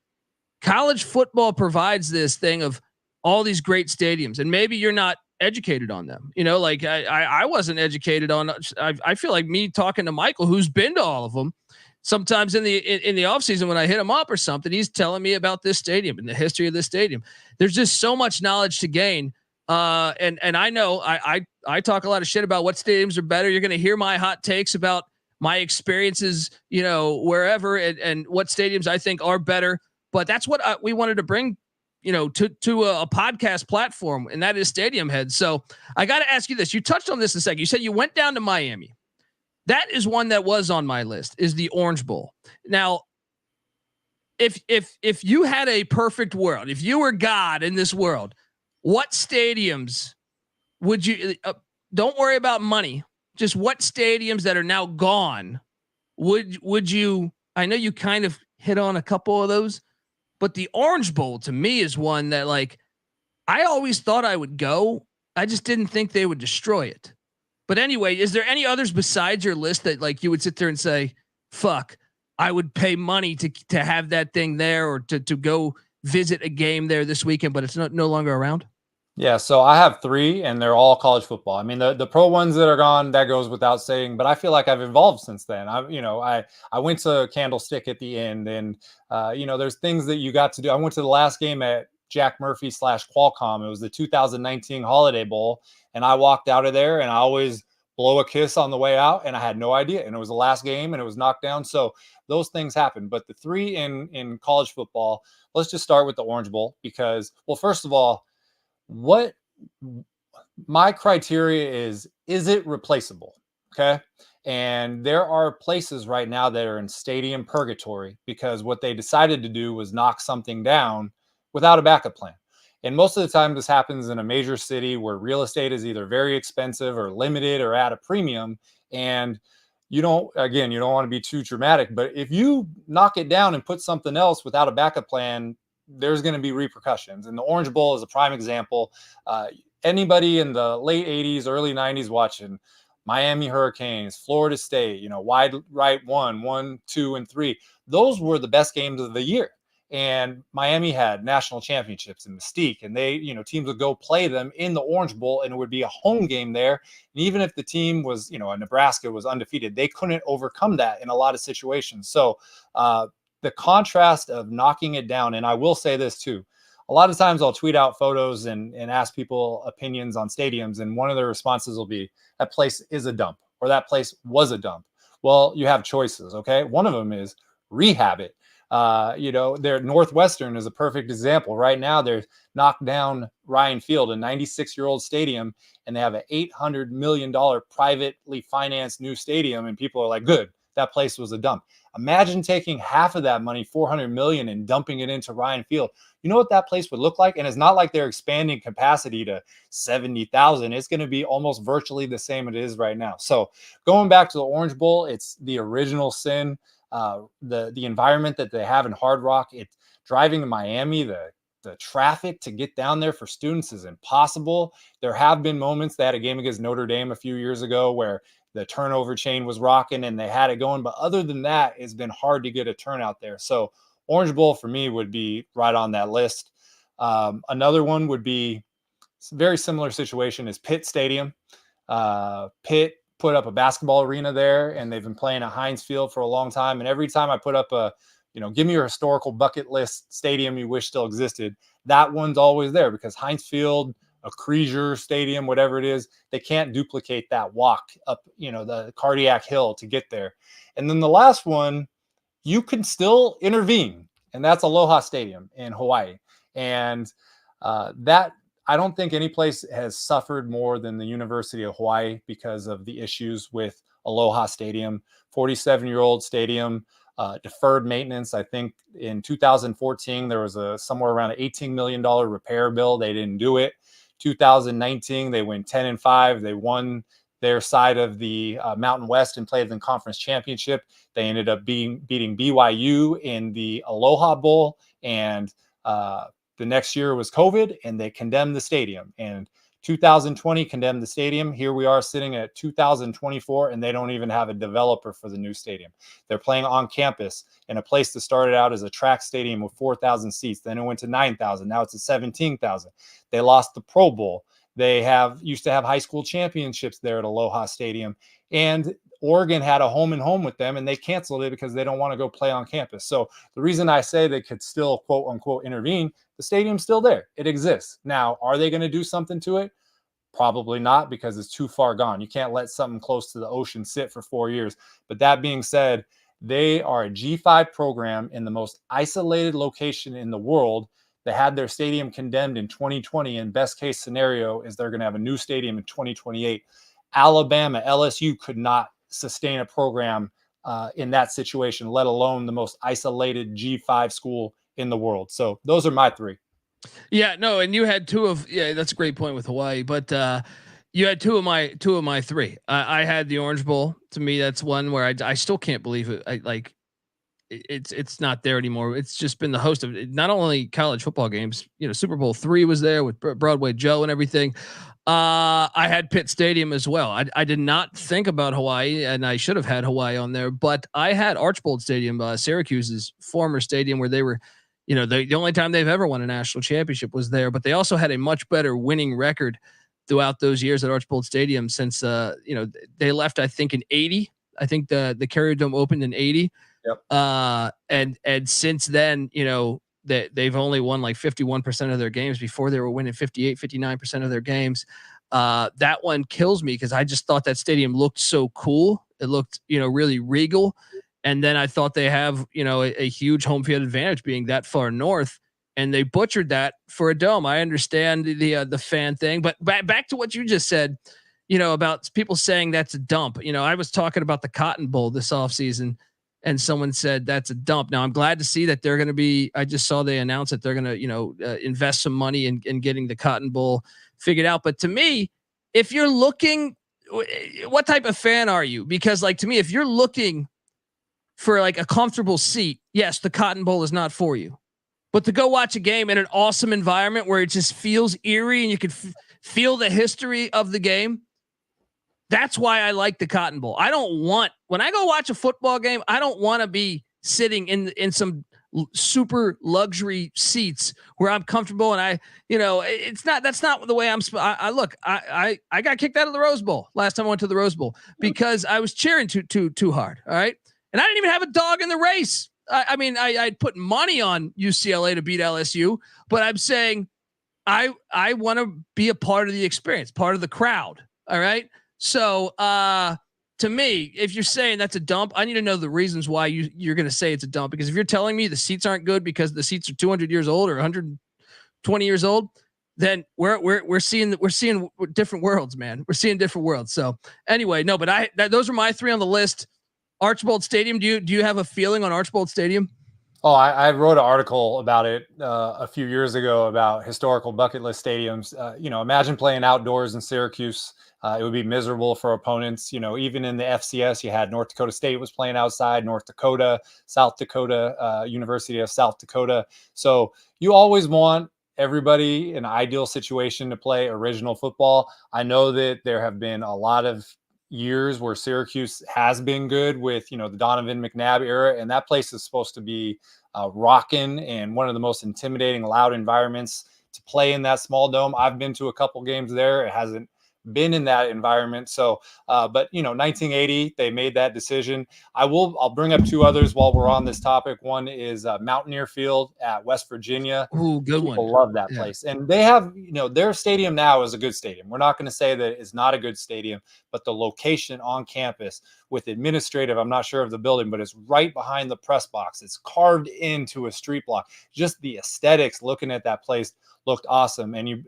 college football provides this thing of all these great stadiums, and maybe you're not educated on them. Like I wasn't educated on, I feel like me talking to Michael, who's been to all of them. Sometimes in the off season, when I hit him up or something, he's telling me about this stadium and the history of this stadium. There's just so much knowledge to gain. And I know I talk a lot of shit about what stadiums are better. You're going to hear my hot takes about my experiences, wherever and what stadiums I think are better. But that's what we wanted to bring, to a podcast platform, and that is Stadium Head. So I got to ask you this. You touched on this a second. You said you went down to Miami. That is one that was on my list, is the Orange Bowl. Now, if you had a perfect world, if you were God in this world, what stadiums would you, don't worry about money, just what stadiums that are now gone would you, I know you kind of hit on a couple of those, but the Orange Bowl to me is one that, like, I always thought I would go. I just didn't think they would destroy it. But anyway, is there any others besides your list that, like, you would sit there and say, fuck, I would pay money to have that thing there, or to go visit a game there this weekend, but it's no longer around? Yeah, so I have 3, and they're all college football. The pro ones that are gone, that goes without saying, but I feel like I've evolved since then. I went to Candlestick at the end, and there's things that you got to do. I went to the last game at Jack Murphy / Qualcomm. It was the 2019 Holiday Bowl, and I walked out of there, and I always blow a kiss on the way out, and I had no idea. And it was the last game, and it was knocked down. So those things happen. But the 3 in college football, let's just start with the Orange Bowl, because, well, first of all, what my criteria is it replaceable? Okay. And there are places right now that are in stadium purgatory, because what they decided to do was knock something down without a backup plan. And most of the time this happens in a major city where real estate is either very expensive or limited or at a premium. And you don't want to be too dramatic, but if you knock it down and put something else without a backup plan, there's going to be repercussions. And the Orange Bowl is a prime example. Anybody in the late 80s, early 90s watching Miami Hurricanes, Florida State, wide right 1, 2, and 3, those were the best games of the year. And Miami had national championships and mystique, and they, teams would go play them in the Orange Bowl, and it would be a home game there. And even if the team was, Nebraska was undefeated, they couldn't overcome that in a lot of situations. So the contrast of knocking it down, and I will say this too, a lot of times I'll tweet out photos and ask people opinions on stadiums, and one of their responses will be, that place is a dump, or that place was a dump. Well, you have choices, okay? One of them is rehab it. Their Northwestern is a perfect example. Right now, they're knocked down Ryan Field, a 96-year-old stadium, and they have an $800 million privately financed new stadium, and people are like, good, that place was a dump. Imagine taking half of that money, $400 million, and dumping it into Ryan Field. You know what that place would look like? And it's not like they're expanding capacity to 70,000. It's going to be almost virtually the same it is right now. So going back to the Orange Bowl, it's the original sin. The environment that they have in Hard Rock, it's driving to Miami, the traffic to get down there for students is impossible. There have been moments. They had a game against Notre Dame a few years ago where the turnover chain was rocking and they had it going. But other than that, it's been hard to get a turnout there. So Orange Bowl for me would be right on that list. Another one would be a very similar situation is Pitt Stadium. Pitt put up a basketball arena there, and they've been playing at Heinz Field for a long time. And every time I put up give me your historical bucket list stadium you wish still existed, that one's always there because Heinz Field, a Creasier Stadium, whatever it is, they can't duplicate that walk up, the cardiac hill to get there. And then the last one, you can still intervene, and that's Aloha Stadium in Hawaii. And that, I don't think any place has suffered more than the University of Hawaii because of the issues with Aloha Stadium, 47-year-old stadium, deferred maintenance. I think in 2014, there was somewhere around an $18 million repair bill. They didn't do it. 2019, they went 10-5. They won their side of the Mountain West and played in the conference championship. They ended up beating BYU in the Aloha Bowl, and the next year was COVID, and they condemned the stadium. And 2020 condemned the stadium. Here we are sitting at 2024, and they don't even have a developer for the new stadium. They're playing on campus in a place that started out as a track stadium with 4,000 seats. Then it went to 9,000. Now it's at 17,000. They lost the Pro Bowl. They used to have high school championships there at Aloha Stadium. And Oregon had a home and home with them, and they canceled it because they don't want to go play on campus. So the reason I say they could still, quote unquote, intervene, the stadium's still there. It exists. Now, are they going to do something to it? Probably not, because it's too far gone. You can't let something close to the ocean sit for 4 years. But that being said, they are a G5 program in the most isolated location in the world. They had their stadium condemned in 2020, and best case scenario is they're going to have a new stadium in 2028. Alabama, LSU could not sustain a program in that situation, let alone the most isolated G5 school in the world. So those are my three. Yeah, no, and you had that's a great point with Hawaii, but you had two of my three. I had the Orange Bowl. To me, that's one where I still can't believe it. It's not there anymore. It's just been the host of not only college football games, Super Bowl III was there with Broadway Joe and everything. I had Pitt Stadium as well. I did not think about Hawaii, and I should have had Hawaii on there, but I had Archbold Stadium, Syracuse's former stadium, where they were, the only time they've ever won a national championship was there, but they also had a much better winning record throughout those years at Archbold Stadium since, they left, I think, in 80. I think the Carrier Dome opened in 80. Yep. And since then, they've only won like 51% of their games. Before they were winning 58, 59% of their games. That one kills me because I just thought that stadium looked so cool. It looked, really regal. And then I thought they have, a huge home field advantage being that far north, and they butchered that for a dome. I understand the fan thing, but back to what you just said, about people saying that's a dump. I was talking about the Cotton Bowl this offseason, and someone said that's a dump. Now I'm glad to see that they're going to be, I just saw they announced that they're going to, invest some money in getting the Cotton Bowl figured out. But to me, if you're looking what type of fan are you? Because like, to me, if you're looking for like a comfortable seat, yes, the Cotton Bowl is not for you, but to go watch a game in an awesome environment where it just feels eerie and you can feel the history of the game. That's why I like the Cotton Bowl. When I go watch a football game, I don't want to be sitting in some super luxury seats where I'm comfortable. And that's not the way I got kicked out of the Rose Bowl last time I went to the Rose Bowl because I was cheering too hard. All right. And I didn't even have a dog in the race. I'd put money on UCLA to beat LSU, but I'm saying I want to be a part of the experience, part of the crowd. All right. So, to me, if you're saying that's a dump, I need to know the reasons why you're going to say it's a dump. Because if you're telling me the seats aren't good because the seats are 200 years old or 120 years old, then we're seeing different worlds, man. We're seeing different worlds. So anyway, no, but those are my three on the list. Archbold Stadium. Do you have a feeling on Archbold Stadium? Oh, I wrote an article about it a few years ago about historical bucket list stadiums. Imagine playing outdoors in Syracuse. It would be miserable for opponents. Even in the FCS, you had North Dakota State was playing outside, North Dakota, South Dakota, University of South Dakota. So you always want everybody in an ideal situation to play original football. I know that there have been a lot of years where Syracuse has been good with, the Donovan McNabb era, and that place is supposed to be rocking and one of the most intimidating, loud environments to play in that small dome. I've been to a couple games there. It hasn't been in that environment. So, but 1980, they made that decision. I'll bring up two others while we're on this topic. One is Mountaineer Field at West Virginia. Ooh, good one. People love that place. And they have, their stadium now is a good stadium. We're not going to say that it's not a good stadium, but the location on campus with administrative, I'm not sure of the building, but it's right behind the press box. It's carved into a street block. Just the aesthetics looking at that place looked awesome. And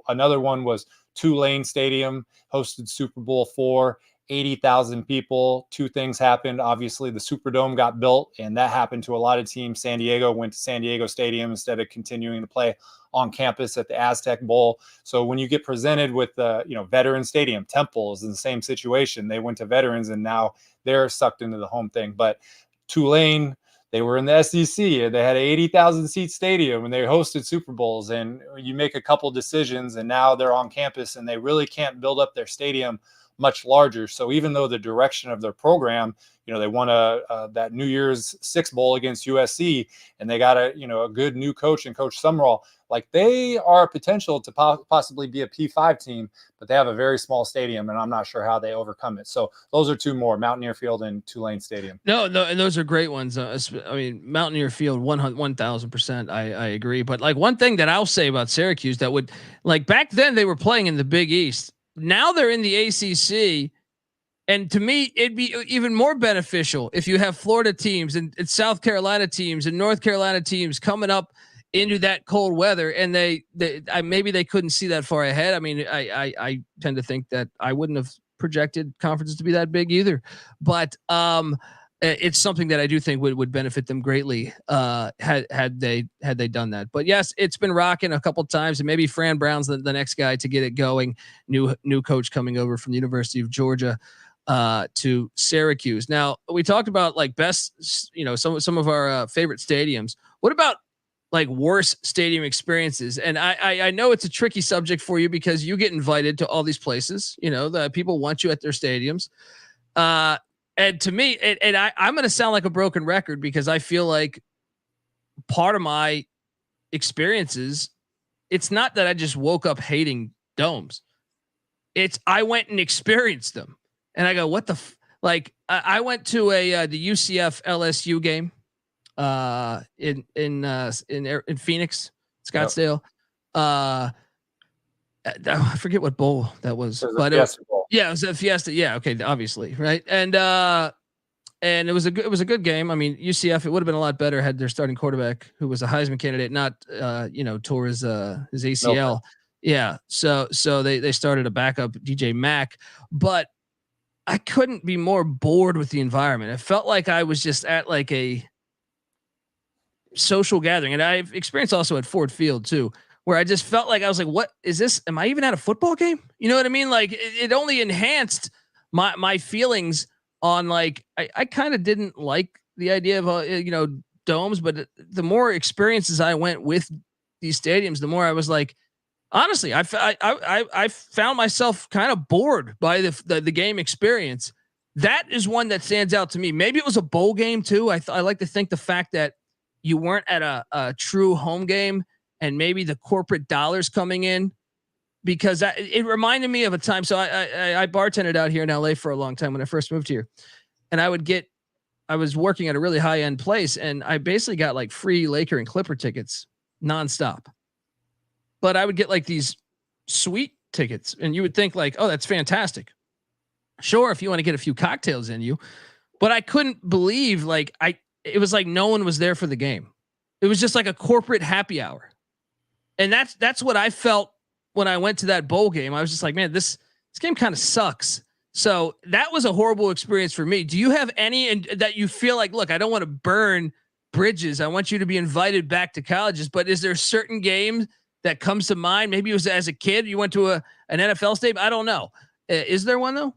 another one was Tulane Stadium, hosted Super Bowl IV, 80,000 people. Two things happened. Obviously, the Superdome got built, and that happened to a lot of teams. San Diego went to San Diego Stadium instead of continuing to play on campus at the Aztec Bowl. So when you get presented with the, Veteran Stadium, Temple is in the same situation. They went to Veterans, and now they're sucked into the home thing. But Tulane, they were in the SEC, and they had an 80,000 seat stadium, and they hosted Super Bowls. And you make a couple decisions, and now they're on campus, and they really can't build up their stadium much larger. So even though the direction of their program, they won that New Year's Six Bowl against USC, and they got a good new coach and Coach Summerall. Like, they are a potential to possibly be a P5 team, but they have a very small stadium, and I'm not sure how they overcome it. So those are two more: Mountaineer Field and Tulane Stadium. No, and those are great ones. Mountaineer Field, 1,000%. I agree. But like, one thing that I'll say about Syracuse that would, like, back then they were playing in the Big East. Now they're in the ACC. And to me, it'd be even more beneficial if you have Florida teams and South Carolina teams and North Carolina teams coming up into that cold weather, and maybe they couldn't see that far ahead. I mean, I tend to think that I wouldn't have projected conferences to be that big either, but it's something that I do think would benefit them greatly had they done that. But yes, it's been rocking a couple of times, and maybe Fran Brown's the next guy to get it going. New coach coming over from the University of Georgia to Syracuse. Now, we talked about like best, some of our favorite stadiums. What about like worst stadium experiences? And I know it's a tricky subject for you because you get invited to all these places. The people want you at their stadiums. And to me, I'm going to sound like a broken record because I feel like part of my experiences, it's not that I just woke up hating domes. It's I went and experienced them. And I go, what the I went to the UCF LSU game in Phoenix, Scottsdale. Yep. I forget what bowl that was, but it was a Fiesta. Yeah. Okay. Obviously. Right. And it was a good game. I mean, UCF, it would have been a lot better had their starting quarterback, who was a Heisman candidate, not, tore his ACL. Nope. Yeah. So they started a backup, DJ Mack, but I couldn't be more bored with the environment. It felt like I was just at like a social gathering. And I've experienced also at Ford Field too, where I just felt like I was like, what is this? Am I even at a football game? You know what I mean? Like it only enhanced my feelings on like, I kind of didn't like the idea of, domes, but the more experiences I went with these stadiums, the more I was like, honestly, I found myself kind of bored by the game experience. That is one that stands out to me. Maybe it was a bowl game too. I like to think the fact that you weren't at a true home game and maybe the corporate dollars coming in, because it reminded me of a time. So I bartended out here in LA for a long time when I first moved here, and I was working at a really high end place, and I basically got like free Laker and Clipper tickets nonstop. But I would get like these sweet tickets, and you would think like, oh, that's fantastic. Sure, if you want to get a few cocktails in you, but I couldn't believe it was like no one was there for the game. It was just like a corporate happy hour. And that's what I felt when I went to that bowl game. I was just like, man, this game kind of sucks. So that was a horrible experience for me. Do you have any that you feel like, look, I don't want to burn bridges. I want you to be invited back to colleges, but is there certain games that comes to mind? Maybe it was as a kid, you went to an NFL stadium. I don't know. Is there one though?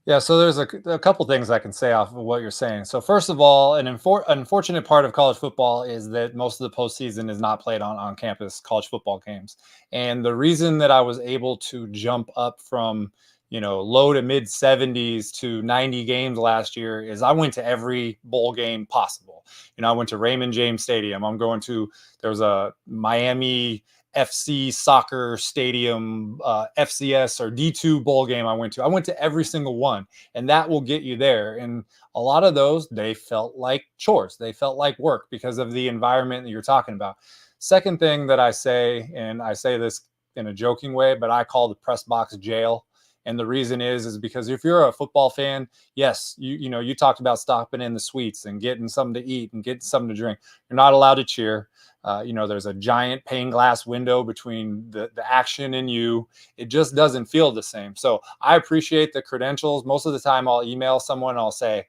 Yeah, so there's a couple things I can say off of what you're saying. So first of all, an unfortunate part of college football is that most of the postseason is not played on campus college football games. And the reason that I was able to jump up from, low to mid 70s to 90 games last year is I went to every bowl game possible. I went to Raymond James Stadium. There was a Miami FC soccer stadium, FCS or D2 bowl game I went to every single one, and that will get you there. And a lot of those, they felt like chores. They felt like work because of the environment that you're talking about. Second thing that I say, and I say this in a joking way, but I call the press box jail. And the reason is because if you're a football fan, yes, you talked about stopping in the suites and getting something to eat and getting something to drink. You're not allowed to cheer. There's a giant pane glass window between the action and you. It just doesn't feel the same. So I appreciate the credentials. Most of the time I'll email someone and I'll say,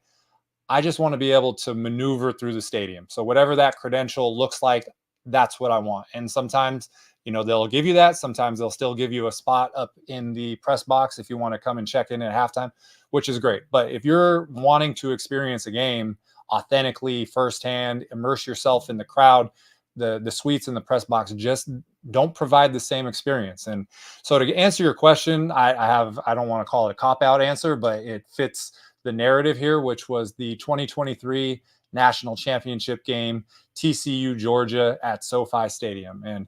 I just want to be able to maneuver through the stadium. So whatever that credential looks like, that's what I want. And sometimes, they'll give you that. Sometimes they'll still give you a spot up in the press box if you want to come and check in at halftime, which is great. But if you're wanting to experience a game authentically, firsthand, immerse yourself in the crowd, the suites and the press box just don't provide the same experience. And so to answer your question, I don't want to call it a cop-out answer, but it fits the narrative here, which was the 2023 national championship game, TCU Georgia at SoFi Stadium. And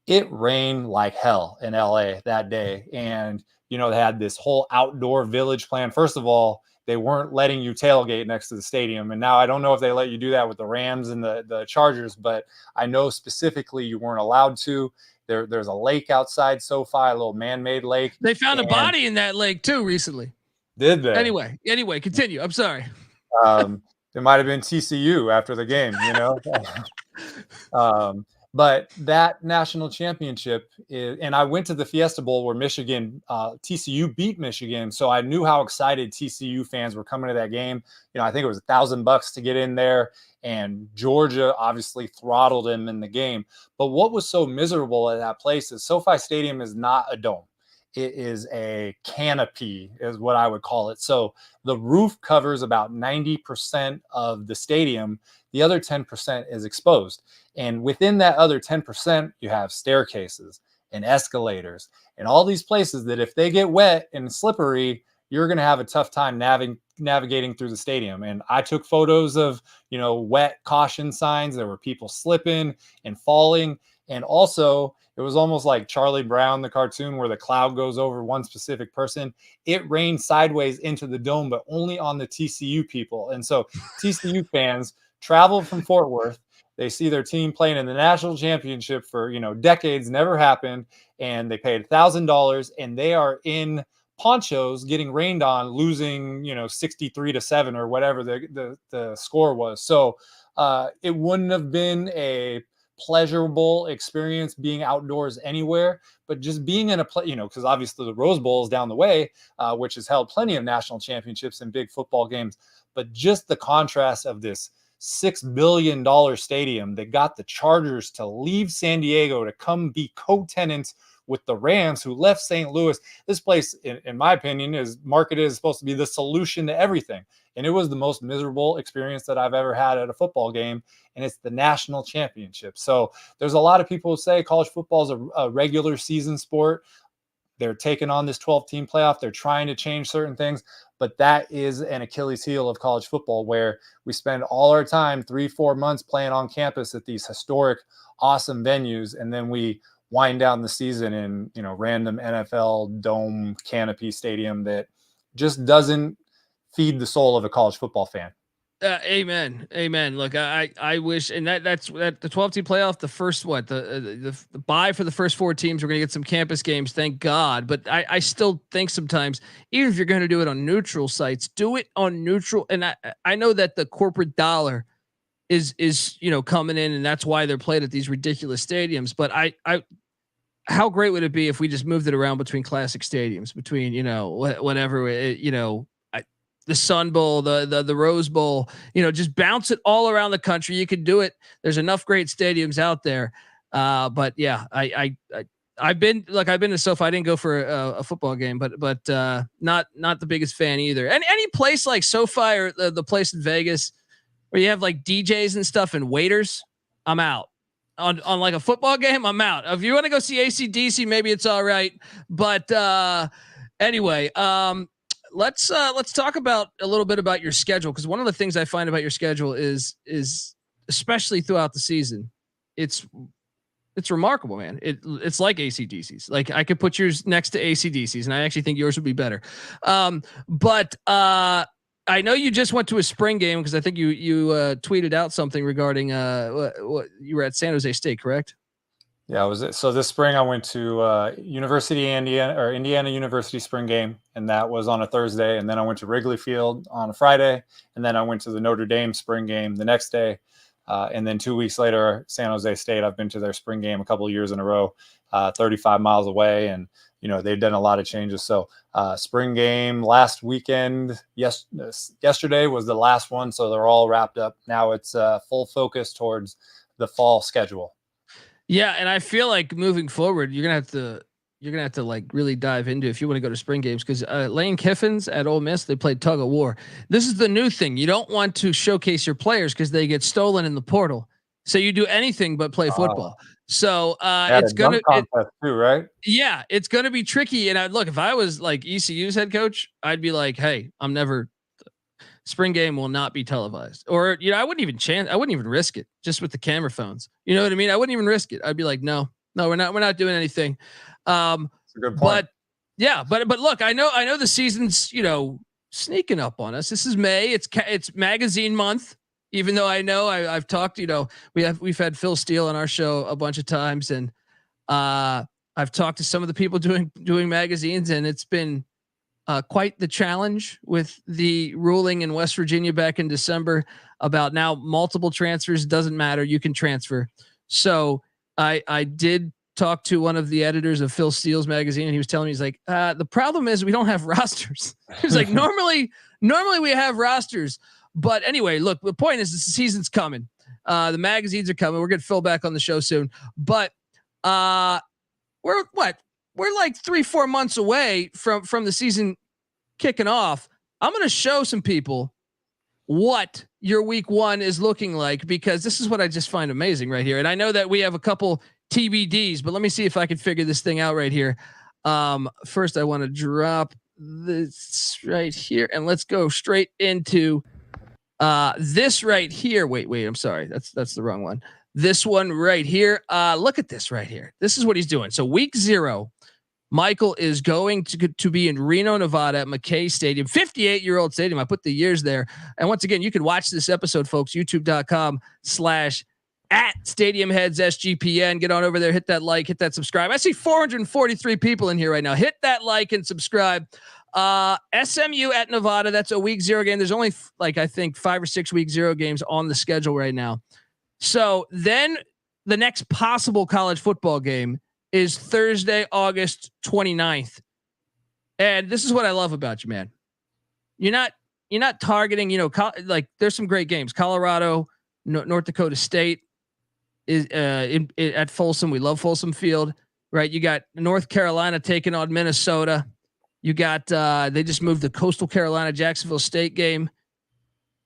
it rained like hell in LA that day. And, they had this whole outdoor village plan. First of all, they weren't letting you tailgate next to the stadium. And now I don't know if they let you do that with the Rams and the Chargers, but I know specifically you weren't allowed to. There's a lake outside SoFi, a little man-made lake. They found a body in that lake too recently. Did they? Anyway, continue. I'm sorry. It might have been TCU after the game, But that national championship and I went to the Fiesta Bowl where TCU beat Michigan. So I knew how excited TCU fans were coming to that game. I think it was $1,000 to get in there, and Georgia obviously throttled them in the game. But what was so miserable at that place is SoFi Stadium is not a dome. It is a canopy is what I would call it. So the roof covers about 90% of the stadium. The other 10% is exposed. And within that other 10%, you have staircases and escalators and all these places that if they get wet and slippery, you're going to have a tough time navigating through the stadium. And I took photos of, wet caution signs. There were people slipping and falling. And also, it was almost like Charlie Brown, the cartoon, where the cloud goes over one specific person. It rained sideways into the dome, but only on the TCU people. And so TCU fans traveled from Fort Worth. They see their team playing in the national championship for, decades, never happened. And they paid $1,000 and they are in ponchos getting rained on, losing, 63-7 or whatever the score was. So it wouldn't have been a pleasurable experience being outdoors anywhere, but just being in a place, because obviously the Rose Bowl is down the way, which has held plenty of national championships and big football games, but just the contrast of this $6 billion stadium that got the Chargers to leave San Diego to come be co-tenants with the Rams, who left St. Louis. This place, in my opinion, is marketed as supposed to be the solution to everything. And it was the most miserable experience that I've ever had at a football game. And it's the national championship. So there's a lot of people who say college football is a regular season sport. They're taking on this 12-team playoff. They're trying to change certain things. But that is an Achilles heel of college football, where we spend all our time 3-4 months playing on campus at these historic, awesome venues. And then we wind down the season in, random NFL dome canopy stadium that just doesn't feed the soul of a college football fan. Amen. Look, I wish, and that's the 12-team playoff. The first, the bye for the first 4 teams. We're going to get some campus games. Thank God. But I still think sometimes, even if you're going to do it on neutral sites, do it on neutral. And I know that the corporate dollar is coming in, and that's why they're played at these ridiculous stadiums. But how great would it be if we just moved it around between classic stadiums, between, whatever, the Sun Bowl, the Rose Bowl, just bounce it all around the country. You could do it. There's enough great stadiums out there. But yeah, I've been to SoFi. I didn't go for a football game, but not the biggest fan either. And any place like SoFi or the place in Vegas where you have like DJs and stuff and waiters, I'm out. On like a football game, I'm out. If you want to go see AC/DC, maybe it's all right. But anyway, let's talk about a little bit about your schedule, because one of the things I find about your schedule is especially throughout the season, it's remarkable, man. It's like AC/DC's. Like, I could put yours next to AC/DC's, and I actually think yours would be better. But I know you just went to a spring game, because I think you tweeted out something regarding what you were at San Jose State, correct? Yeah, so this spring I went to Indiana University spring game, and that was on a Thursday. And then I went to Wrigley Field on a Friday, and then I went to the Notre Dame spring game the next day. And then 2 weeks later, San Jose State. I've been to their spring game a couple of years in a row, 35 miles away, and they've done a lot of changes. So spring game last weekend, yesterday was the last one, so they're all wrapped up. Now it's full focus towards the fall schedule. Yeah, and I feel like moving forward, you're gonna have to like really dive into, if you want to go to spring games, because Lane Kiffin's at Ole Miss, they played tug of war. This is the new thing. You don't want to showcase your players because they get stolen in the portal. So you do anything but play football. So it's gonna too, right? Yeah, it's gonna be tricky. And look, if I was like ECU's head coach, I'd be like, hey, spring game will not be televised. Or, I wouldn't even risk it just with the camera phones. You know what I mean? I wouldn't even risk it. I'd be like, no, we're not doing anything. That's a good point. But yeah, but look, I know the season's, sneaking up on us. This is May. It's magazine month, even though I know I've talked, we've had Phil Steele on our show a bunch of times, and I've talked to some of the people doing magazines, and it's been quite the challenge with the ruling in West Virginia back in December about now multiple transfers. Doesn't matter. You can transfer. So I did talk to one of the editors of Phil Steele's magazine, and he was telling me, he's like, the problem is we don't have rosters. He was like, normally we have rosters, but anyway, look, the point is the season's coming. The magazines are coming. We're getting Phil back on the show soon, but we're like 3-4 months away from the season kicking off. I'm going to show some people what your week 1 is looking like, because this is what I just find amazing right here. And I know that we have a couple TBDs, but let me see if I can figure this thing out right here. First I want to drop this right here, and let's go straight into this right here. Wait, I'm sorry. That's the wrong one. This one right here. Look at this right here. This is what he's doing. So week 0, Michael is going to be in Reno, Nevada at McKay Stadium, 58-year-old stadium. I put the years there. And once again, you can watch this episode, folks, youtube.com/@StadiumHeadsSGPN. Get on over there, hit that like, hit that subscribe. I see 443 people in here right now. Hit that like and subscribe. SMU at Nevada. That's a week 0 game. There's only I think 5 or 6 week 0 games on the schedule right now. So then the next possible college football game is Thursday, August 29th. And this is what I love about you, man. You're not targeting, there's some great games. Colorado, North Dakota State is at Folsom. We love Folsom Field, right? You got North Carolina taking on Minnesota. You got they just moved the Coastal Carolina Jacksonville State game.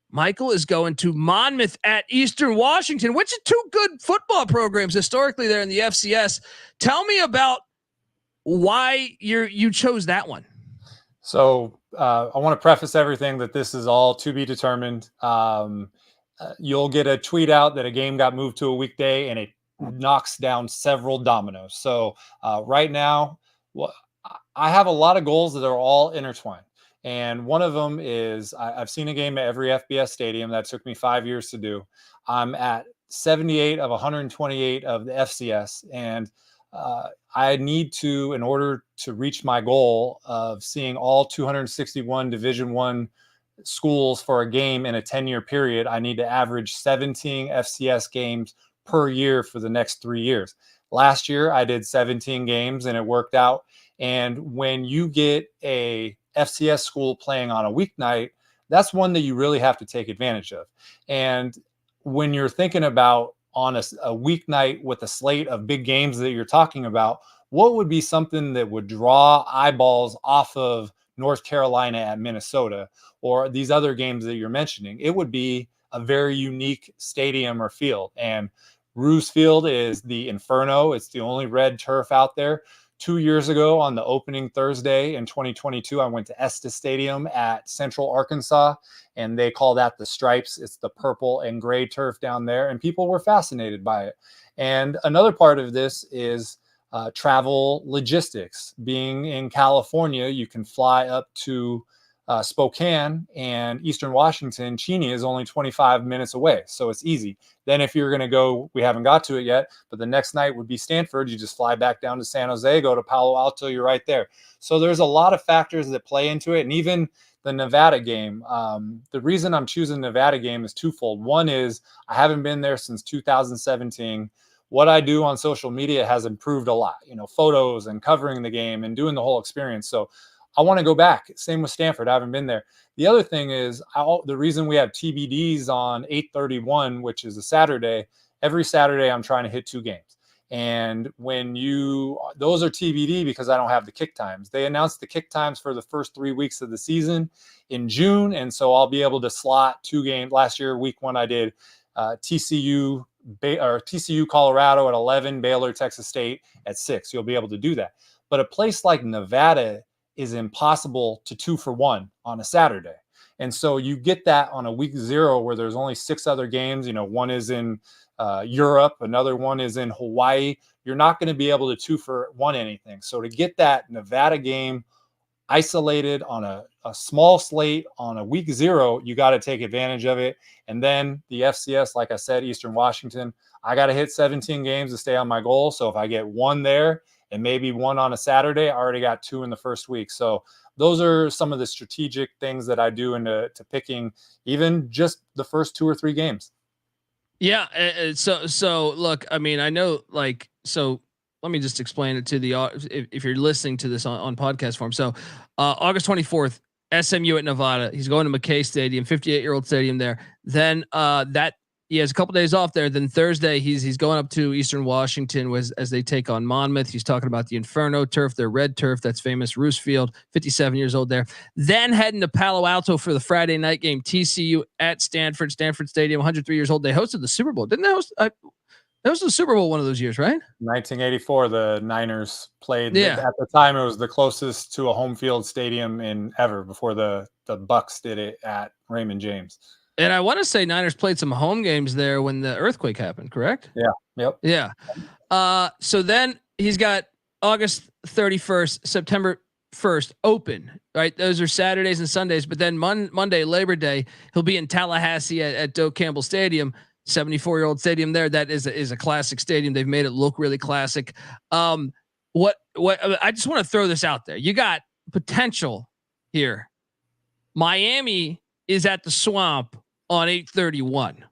Michael is going to Monmouth at Eastern Washington, which are two good football programs historically there in the FCS. Tell me about why you chose that one. So I want to preface everything that this is all to be determined. You'll get a tweet out that a game got moved to a weekday, and it knocks down several dominoes. So right now, I have a lot of goals that are all intertwined. And one of them is I've seen a game at every FBS stadium. That took me 5 years to do. I'm at 78 of 128 of the FCS. And I need to, in order to reach my goal of seeing all 261 Division I schools for a game in a 10-year period, I need to average 17 FCS games per year for the next 3 years. Last year, I did 17 games and it worked out. And when you get a FCS school playing on a weeknight, that's one that you really have to take advantage of. And when you're thinking about on a weeknight with a slate of big games that you're talking about, what would be something that would draw eyeballs off of North Carolina at Minnesota or these other games that you're mentioning? It would be a very unique stadium or field. And Roos Field is the Inferno. It's the only red turf out there. 2 years ago on the opening Thursday in 2022, I went to Estes Stadium at Central Arkansas, and they call that the Stripes. It's the purple and gray turf down there, and people were fascinated by it. And another part of this is travel logistics. Being in California, you can fly up to Spokane, and Eastern Washington, Cheney is only 25 minutes away. So it's easy. Then if you're going to go, we haven't got to it yet, but the next night would be Stanford. You just fly back down to San Jose, go to Palo Alto, you're right there. So there's a lot of factors that play into it. And even the Nevada game, the reason I'm choosing Nevada game is twofold. One is I haven't been there since 2017. What I do on social media has improved a lot, photos and covering the game and doing the whole experience. So I want to go back. Same with Stanford. I haven't been there. The other thing is the reason we have TBDs on 8/31, which is a Saturday, every Saturday I'm trying to hit 2 games. And those are TBD because I don't have the kick times. They announced the kick times for the first 3 weeks of the season in June. And so I'll be able to slot 2 games. Last year, week 1, I did TCU Colorado at 11, Baylor, Texas State at 6. You'll be able to do that. But a place like Nevada is impossible to 2 for 1 on a Saturday. And so you get that on a week 0 where there's only 6 other games. One is in Europe, another one is in Hawaii. You're not going to be able to 2 for 1 anything. So to get that Nevada game isolated on a small slate on a week 0, you got to take advantage of it. And then the FCS, like I said, Eastern Washington, I got to hit 17 games to stay on my goal. So if I get 1 there, and maybe 1 on a Saturday, I already got 2 in the first week. So those are some of the strategic things that I do into picking even just the first 2 or 3 games. Yeah. So look, I mean, I know so let me just explain it to if you're listening to this on podcast form. So August 24th, SMU at Nevada, he's going to McKay Stadium, 58-year-old stadium there. Then he has a couple days off there. Then Thursday, he's going up to Eastern Washington as they take on Monmouth. He's talking about the Inferno turf, their red turf. That's famous. Roos Field, 57 years old there. Then heading to Palo Alto for the Friday night game. TCU at Stanford Stadium, 103 years old. They hosted the Super Bowl. Didn't they host? That was the Super Bowl one of those years, right? 1984, the Niners played. Yeah. At the time, it was the closest to a home field stadium in ever before the Bucks did it at Raymond James. And I want to say Niners played some home games there when the earthquake happened, correct? Yeah. Yep. Yeah. So then he's got August 31st, September 1st open, right? Those are Saturdays and Sundays. But then Monday, Labor Day, he'll be in Tallahassee at Doak Campbell Stadium, 74-year-old stadium there. That is a classic stadium. They've made it look really classic. What I just want to throw this out there. You got potential here. Miami is at the Swamp on 8/31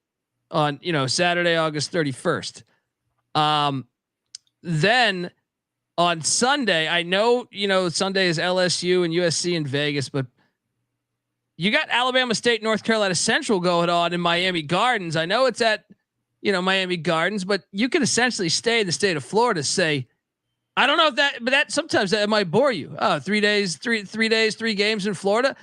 on, Saturday, August 31st. Then on Sunday, I know, Sunday is LSU and USC in Vegas, but you got Alabama State, North Carolina Central going on in Miami Gardens. I know it's at, Miami Gardens, but you can essentially stay in the state of Florida. Say, I don't know if that, but that sometimes that might bore you. 3 days, 3 days, 3 games in Florida.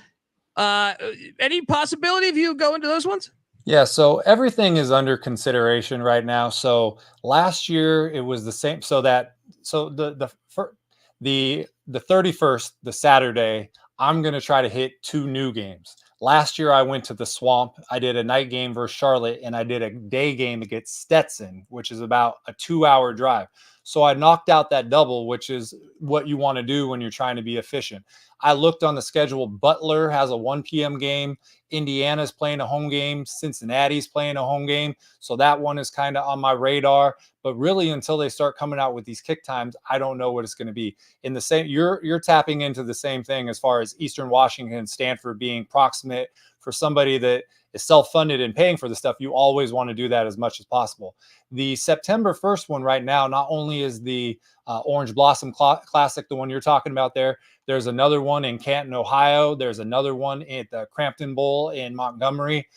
Any possibility of you going to those ones? Yeah, so everything is under consideration right now. So last year it was the same. So the 31st, the Saturday, I'm going to try to hit 2 new games. Last year I went to the Swamp. I did a night game versus Charlotte, and I did a day game against Stetson, which is about a 2-hour drive. So I knocked out that double, which is what you want to do when you're trying to be efficient. I looked on the schedule. Butler has a 1 p.m. game. Indiana's playing a home game. Cincinnati's playing a home game. So that one is kind of on my radar. But really, until they start coming out with these kick times, I don't know what it's going to be. In the same, you're tapping into the same thing as far as Eastern Washington and Stanford being proximate for somebody that is self-funded and paying for the stuff. You always want to do that as much as possible. The September 1st one right now, not only is the Orange Blossom Classic, the one you're talking about there, there's another one in Canton, Ohio. There's another one at the Crampton Bowl in Montgomery.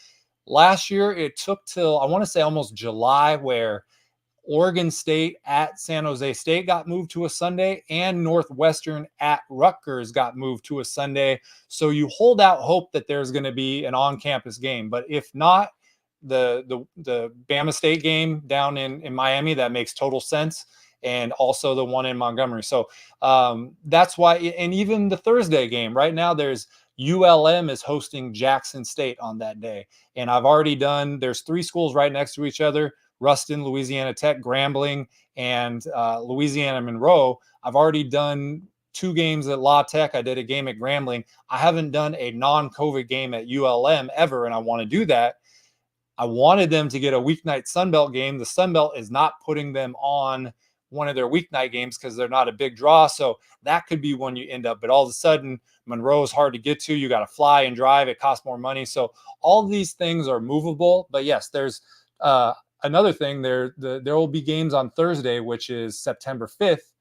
Last year, it took till, I want to say almost July, where Oregon State at San Jose State got moved to a Sunday, and Northwestern at Rutgers got moved to a Sunday. So you hold out hope that there's going to be an on-campus game. But if not, the Bama State game down in Miami, that makes total sense. And also the one in Montgomery. So that's why, and even the Thursday game right now, there's ULM is hosting Jackson State on that day. And I've already done, there's 3 schools right next to each other: Ruston, Louisiana Tech, Grambling, and Louisiana Monroe. I've already done 2 games at La Tech. I did a game at Grambling. I haven't done a non-COVID game at ULM ever, and I want to do that. I wanted them to get a weeknight Sunbelt game. The Sunbelt is not putting them on one of their weeknight games because they're not a big draw. So that could be when you end up. But all of a sudden, Monroe is hard to get to. You got to fly and drive. It costs more money. So all of these things are movable. But yes, there's another thing. There will be games on Thursday, which is September 5th.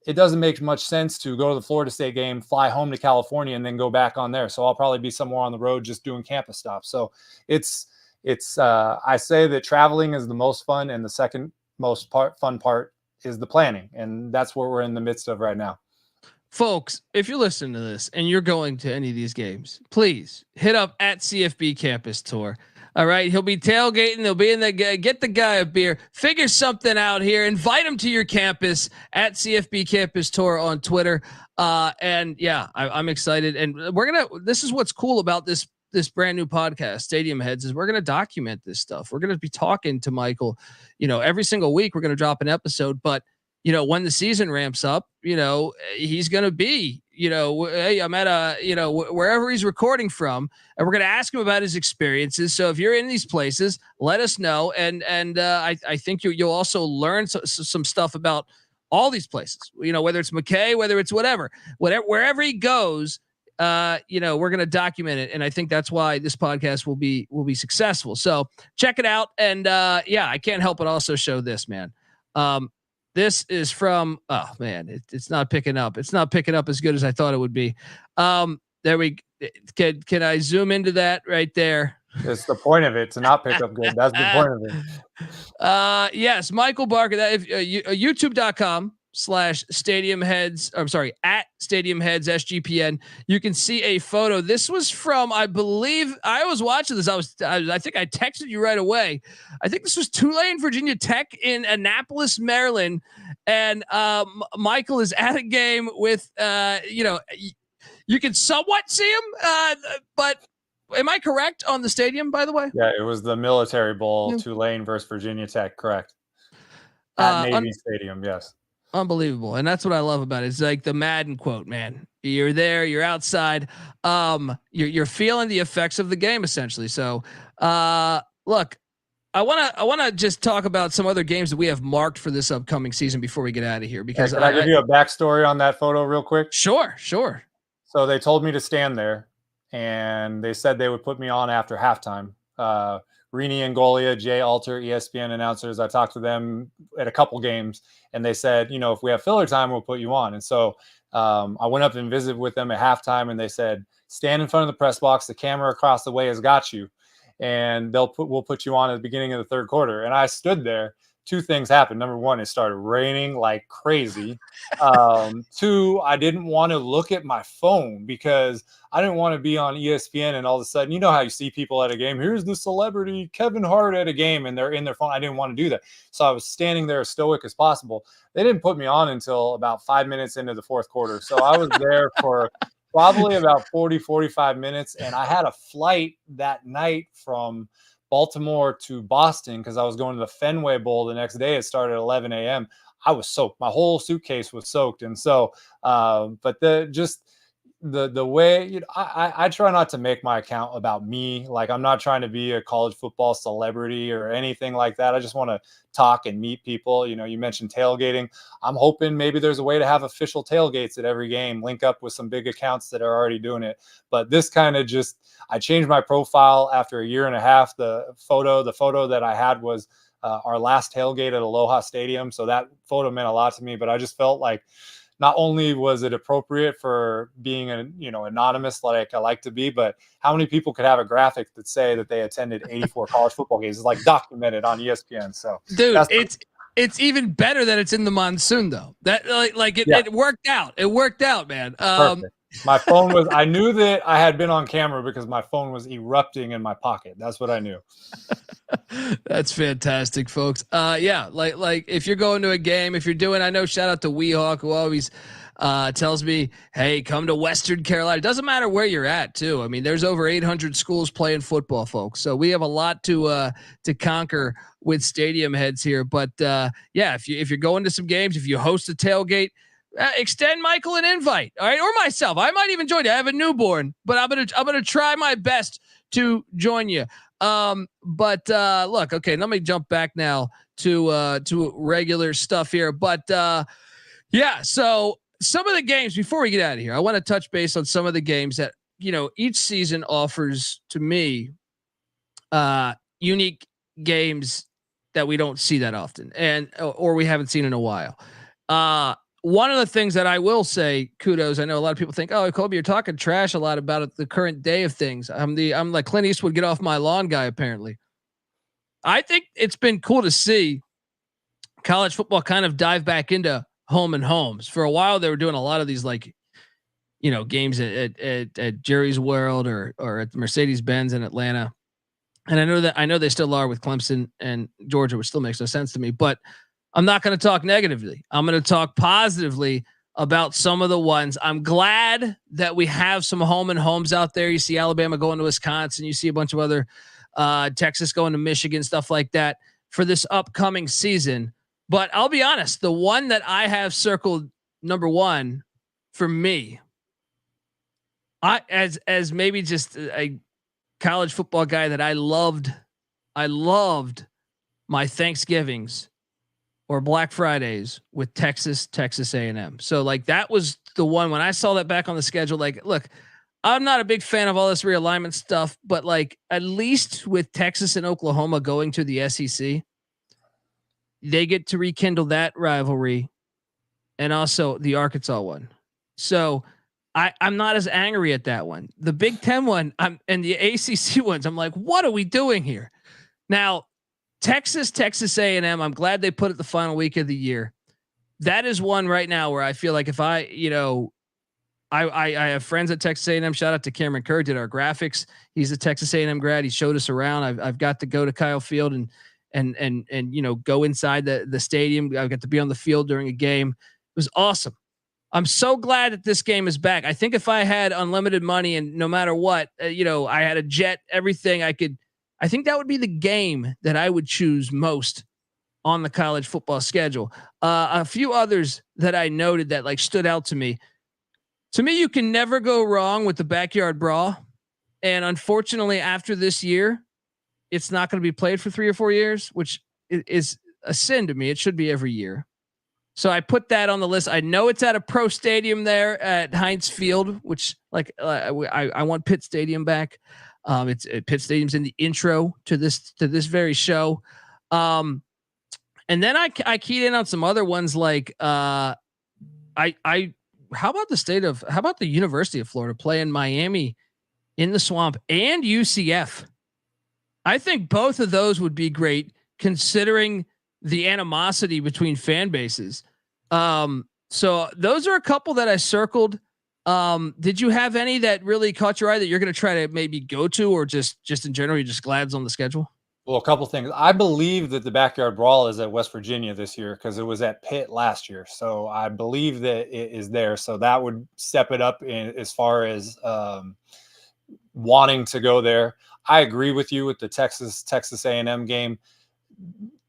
It doesn't make much sense to go to the Florida State game, fly home to California, and then go back on there. So I'll probably be somewhere on the road just doing campus stops. So it's I say that traveling is the most fun, and the second most fun part is the planning. And that's what we're in the midst of right now. Folks, if you're listening to this and you're going to any of these games, please hit up at CFB Campus Tour. All right. He'll be tailgating. They'll be in the, get the guy a beer, figure something out here, invite him to your campus at CFB Campus Tour on Twitter. And yeah, I'm excited. And this is what's cool about this brand new podcast, Stadium Heads, is we're going to document this stuff. We're going to be talking to Michael, every single week. We're going to drop an episode, but when the season ramps up, he's going to be, hey, I'm at wherever he's recording from, and we're going to ask him about his experiences. So if you're in these places, let us know. And I think you'll also learn some stuff about all these places, whether it's McKay, whether it's wherever he goes. We're going to document it. And I think that's why this podcast will be successful. So check it out. And I can't help but also show this, man. This is from, oh man, it's not picking up. It's not picking up as good as I thought it would be. There we can I zoom into that right there? It's the point of it to not pick up good. That's the point of it. Yes. Michael Barker, that if youtube.com/Stadium Heads, I'm sorry, at Stadium Heads SGPN, you can see a photo. This was from, I believe, I was watching this. I think I texted you right away. I think this was Tulane, Virginia Tech in Annapolis, Maryland. And Michael is at a game with, you can somewhat see him, but am I correct on the stadium, by the way? Yeah, it was the Military Bowl, Tulane versus Virginia Tech, correct. At Navy Stadium, yes. Unbelievable. And that's what I love about it. It's like the Madden quote, man. You're there, you're outside. You're feeling the effects of the game essentially. So, look, I want to just talk about some other games that we have marked for this upcoming season before we get out of here, because can I give you a backstory on that photo real quick? Sure. So they told me to stand there, and they said they would put me on after halftime. Rini Angolia, Jay Alter, ESPN announcers, I talked to them at a couple games, and they said, if we have filler time, we'll put you on. And so I went up and visited with them at halftime, and they said, stand in front of the press box. The camera across the way has got you, and we'll put you on at the beginning of the third quarter. And I stood there. Two things happened. Number one, it started raining like crazy. Two, I didn't want to look at my phone because I didn't want to be on ESPN and all of a sudden, you know how you see people at a game, here's the celebrity Kevin Hart at a game, and they're in their phone. I didn't want to do that. So I was standing there as stoic as possible. They didn't put me on until about 5 minutes into the fourth quarter. So I was there for probably about 40, 45 minutes. And I had a flight that night from Baltimore to Boston because I was going to the Fenway Bowl the next day. It started at 11 a.m. I was soaked. My whole suitcase was soaked. And so, but the way, you know, I try not to make my account about me. Like, I'm not trying to be a college football celebrity or anything like that. I just want to talk and meet people. You know, you mentioned tailgating. I'm hoping maybe there's a way to have official tailgates at every game, link up with some big accounts that are already doing it. But this kind of just, I changed my profile after a year and a half. The photo that I had was our last tailgate at Aloha Stadium. So that photo meant a lot to me, but I just felt like not only was it appropriate for being anonymous like I like to be, but how many people could have a graphic that say that they attended 84 college football games? It's like documented on ESPN. So dude, it's even better that it's in the monsoon though. That it worked out. It worked out, man. Perfect. My phone was, I knew that I had been on camera because my phone was erupting in my pocket. That's what I knew. That's fantastic, folks. Yeah, like if you're going to a game, if you're doing, I know, shout out to Weehawk, who always tells me, hey, come to Western Carolina. It doesn't matter where you're at, too. I mean, there's over 800 schools playing football, folks. So we have a lot to conquer with stadium heads here. But yeah, if you're going to some games, if you host a tailgate, extend Michael an invite, all right, or myself. I might even join you. I have a newborn, but I'm gonna try my best to join you. But look, okay, let me jump back now to regular stuff here. But yeah, so some of the games before we get out of here, I want to touch base on some of the games that, you know, each season offers to me unique games that we don't see that often, and or we haven't seen in a while. One of the things that I will say, kudos. I know a lot of people think, "Oh, Kobe, you're talking trash a lot about the current day of things." I'm like Clint Eastwood, get off my lawn guy. Apparently, I think it's been cool to see college football kind of dive back into home and homes. For a while, they were doing a lot of these, like, you know, games at Jerry's World or at Mercedes-Benz in Atlanta. And I know they still are with Clemson and Georgia, which still makes no sense to me, but I'm not going to talk negatively. I'm going to talk positively about some of the ones. I'm glad that we have some home and homes out there. You see Alabama going to Wisconsin. You see a bunch of other Texas going to Michigan, stuff like that for this upcoming season. But I'll be honest, the one that I have circled number one for me, as maybe just a college football guy that I loved my Thanksgivings or Black Fridays with Texas A&M. So like that was the one when I saw that back on the schedule. Like, look, I'm not a big fan of all this realignment stuff, but like at least with Texas and Oklahoma going to the SEC, they get to rekindle that rivalry, and also the Arkansas one. So I'm not as angry at that one. The Big Ten one, and the ACC ones, I'm like, what are we doing here? Now, Texas A&M, I'm glad they put it the final week of the year. That is one right now where I feel like if I have friends at Texas A&M. Shout out to Cameron Kerr, did our graphics. He's a Texas A&M grad. He showed us around. I've got to go to Kyle Field and you know, go inside the stadium. I got to be on the field during a game. It was awesome. I'm so glad that this game is back. I think if I had unlimited money and no matter what, you know, I had a jet, everything I think that would be the game that I would choose most on the college football schedule. A few others that I noted that like stood out to me. To me, you can never go wrong with the backyard brawl. And unfortunately, after this year, it's not going to be played for 3 or 4 years, which is a sin to me. It should be every year. So I put that on the list. I know it's at a pro stadium there at Heinz Field, which like I want Pitt Stadium back. It's Pitt Stadium's in the intro to this very show. And then I keyed in on some other ones like I how about the University of Florida playing Miami in the Swamp and UCF? I think both of those would be great considering the animosity between fan bases. So those are a couple that I circled. Did you have any that really caught your eye that you're going to try to maybe go to, or just in general, you're just glad it's on the schedule? Well, a couple things. I believe that the Backyard Brawl is at West Virginia this year because it was at Pitt last year. So I believe that it is there. So that would step it up as far as wanting to go there. I agree with you with the Texas A&M game.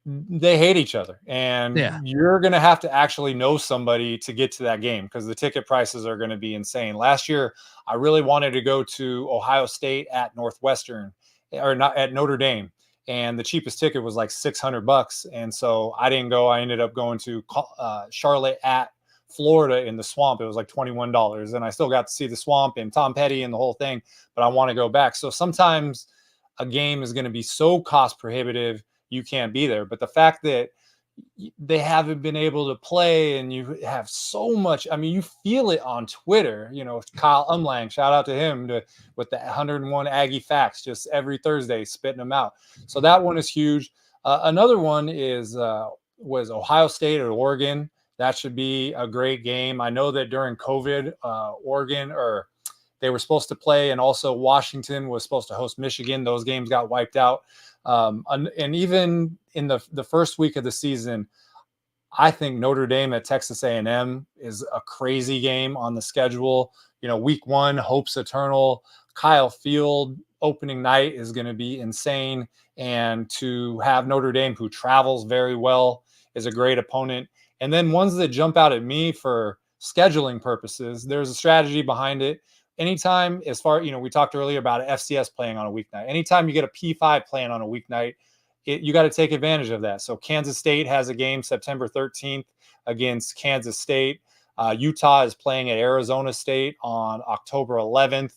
They hate each other, and you're going to have to actually know somebody to get to that game because the ticket prices are going to be insane. Last year, I really wanted to go to Ohio State at Northwestern, or not at Notre Dame. And the cheapest ticket was like $600. And so I didn't go. I ended up going to Charlotte at Florida in the Swamp. It was like $21. And I still got to see the Swamp and Tom Petty and the whole thing, but I want to go back. So sometimes a game is going to be so cost prohibitive, you can't be there. But the fact that they haven't been able to play and you have so much, I mean, you feel it on Twitter, Kyle Umlang, shout out to him with the 101 Aggie facts, just every Thursday spitting them out. So that one is huge. Another one was Ohio State or Oregon. That should be a great game. I know that during COVID, Oregon, or they were supposed to play, and also Washington was supposed to host Michigan. Those games got wiped out. And even in the first week of the season, I think Notre Dame at Texas A&M is a crazy game on the schedule. Week 1, hopes eternal. Kyle Field opening night is going to be insane. And to have Notre Dame, who travels very well, is a great opponent. And then ones that jump out at me for scheduling purposes, there's a strategy behind it. Anytime, as far, we talked earlier about FCS playing on a weeknight. Anytime you get a P5 playing on a weeknight, you got to take advantage of that. So Kansas State has a game September 13th against Kansas State. Utah is playing at Arizona State on October 11th.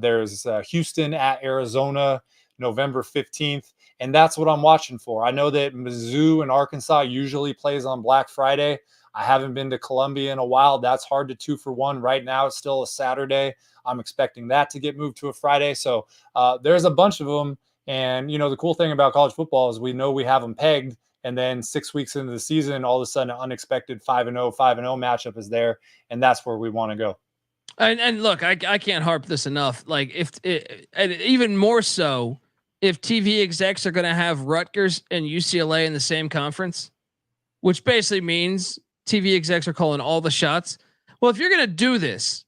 There's Houston at Arizona November 15th. And that's what I'm watching for. I know that Mizzou and Arkansas usually plays on Black Friday. I haven't been to Columbia in a while. That's hard to 2 for 1. Right now, it's still a Saturday. I'm expecting that to get moved to a Friday. So there's a bunch of them. And, the cool thing about college football is we know we have them pegged. And then 6 weeks into the season, all of a sudden, an unexpected 5-0 matchup is there. And that's where we want to go. And look, I can't harp this enough. Like, and even more so, if TV execs are going to have Rutgers and UCLA in the same conference, which basically means TV execs are calling all the shots. Well, if you're going to do this,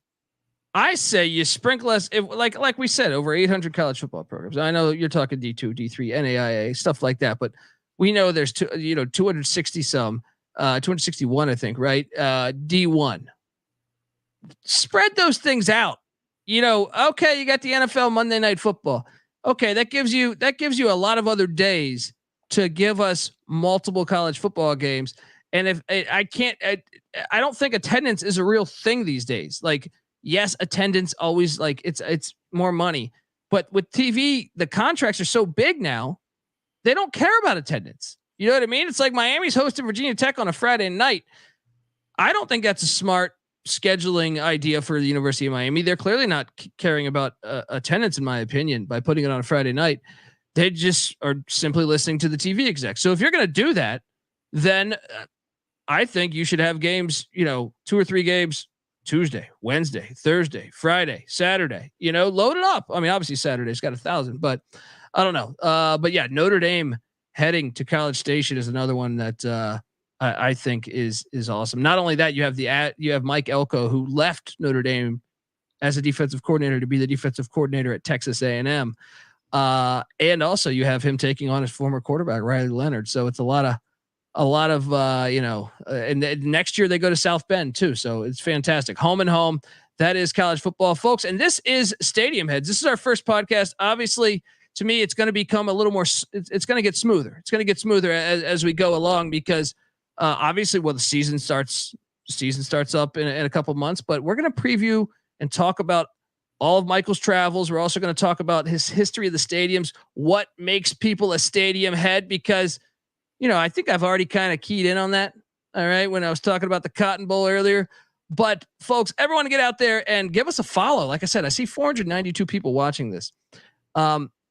I say you sprinkle us, like we said, over 800 college football programs. I know you're talking D2, D3, NAIA, stuff like that, but we know there's 261, I think, right? D1. Spread those things out. Okay, you got the NFL Monday Night Football. Okay, that gives you a lot of other days to give us multiple college football games. And if I don't think attendance is a real thing these days. Like, yes, attendance always, like, it's more money, but with TV, the contracts are so big now, they don't care about attendance. You know what I mean? It's like Miami's hosting Virginia Tech on a Friday night. I don't think that's a smart scheduling idea for the University of Miami. They're clearly not caring about attendance, in my opinion, by putting it on a Friday night. They just are simply listening to the TV exec. So if you're going to do that, then I think you should have games, 2 or 3 games Tuesday, Wednesday, Thursday, Friday, Saturday, load it up. I mean, obviously Saturday's got 1,000, but I don't know. But yeah, Notre Dame heading to College Station is another one that I think is awesome. Not only that, you have Mike Elko, who left Notre Dame as a defensive coordinator to be the defensive coordinator at Texas A&M. And also you have him taking on his former quarterback, Riley Leonard. So it's a lot of, and next year they go to South Bend too. So it's fantastic. Home and home. That is college football, folks. And this is Stadium Heads. This is our first podcast. Obviously, to me, it's going to become a little more, it's going to get smoother. It's going to get smoother as we go along because obviously, the season starts up in a couple months, but we're going to preview and talk about all of Michael's travels. We're also going to talk about his history of the stadiums, what makes people a stadium head, because, I think I've already kind of keyed in on that. All right. When I was talking about the Cotton Bowl earlier, But folks, everyone get out there and give us a follow. Like I said, I see 492 people watching this.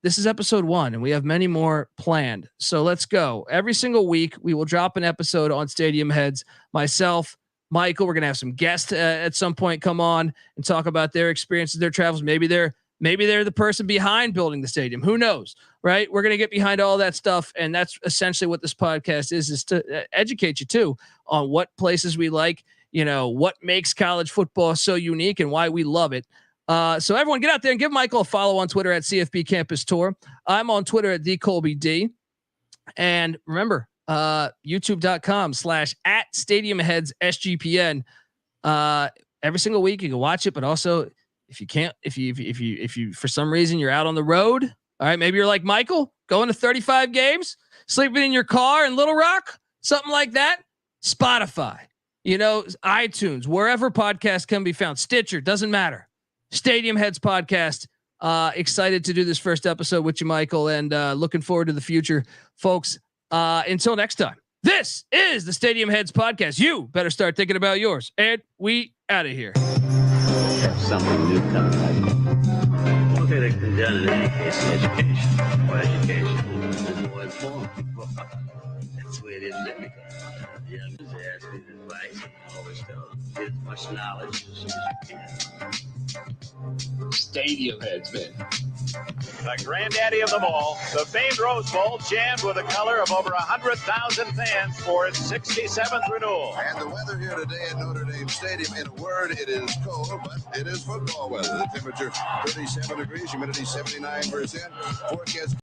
This is episode 1 and we have many more planned. So let's go. Every single week we will drop an episode on Stadium Heads. Myself, Michael, we're going to have some guests at some point come on and talk about their experiences, their travels. Maybe they're the person behind building the stadium. Who knows, right? We're going to get behind all that stuff. And that's essentially what this podcast is to educate you too on what places we like, what makes college football so unique and why we love it. So everyone get out there and give Michael a follow on Twitter at CFB Campus Tour. I'm on Twitter at TheColbyD. And remember, youtube.com/@StadiumHeadsSGPN. Every single week you can watch it, but also if you for some reason you're out on the road, all right, maybe you're like Michael, going to 35 games, sleeping in your car in Little Rock, something like that. Spotify, iTunes, wherever podcasts can be found, Stitcher, doesn't matter. Stadium Heads podcast. Excited to do this first episode with you, Michael, and looking forward to the future, folks. Until next time, this is the Stadium Heads podcast. You better start thinking about yours, and we out of here. Have something new coming. Okay, ladies and gentlemen, in any case, education is more informed. That's the way it is in everything. The youngsters ask me advice, and I always tell them, get as much knowledge as soon as you can. Stadium Heads, man. The granddaddy of them all, the famed Rose Bowl, jammed with the color of over 100,000 fans for its 67th renewal. And the weather here today at Notre Dame Stadium, in a word, it is cold, but it is football weather. The temperature 37 degrees, humidity 79%. Forecast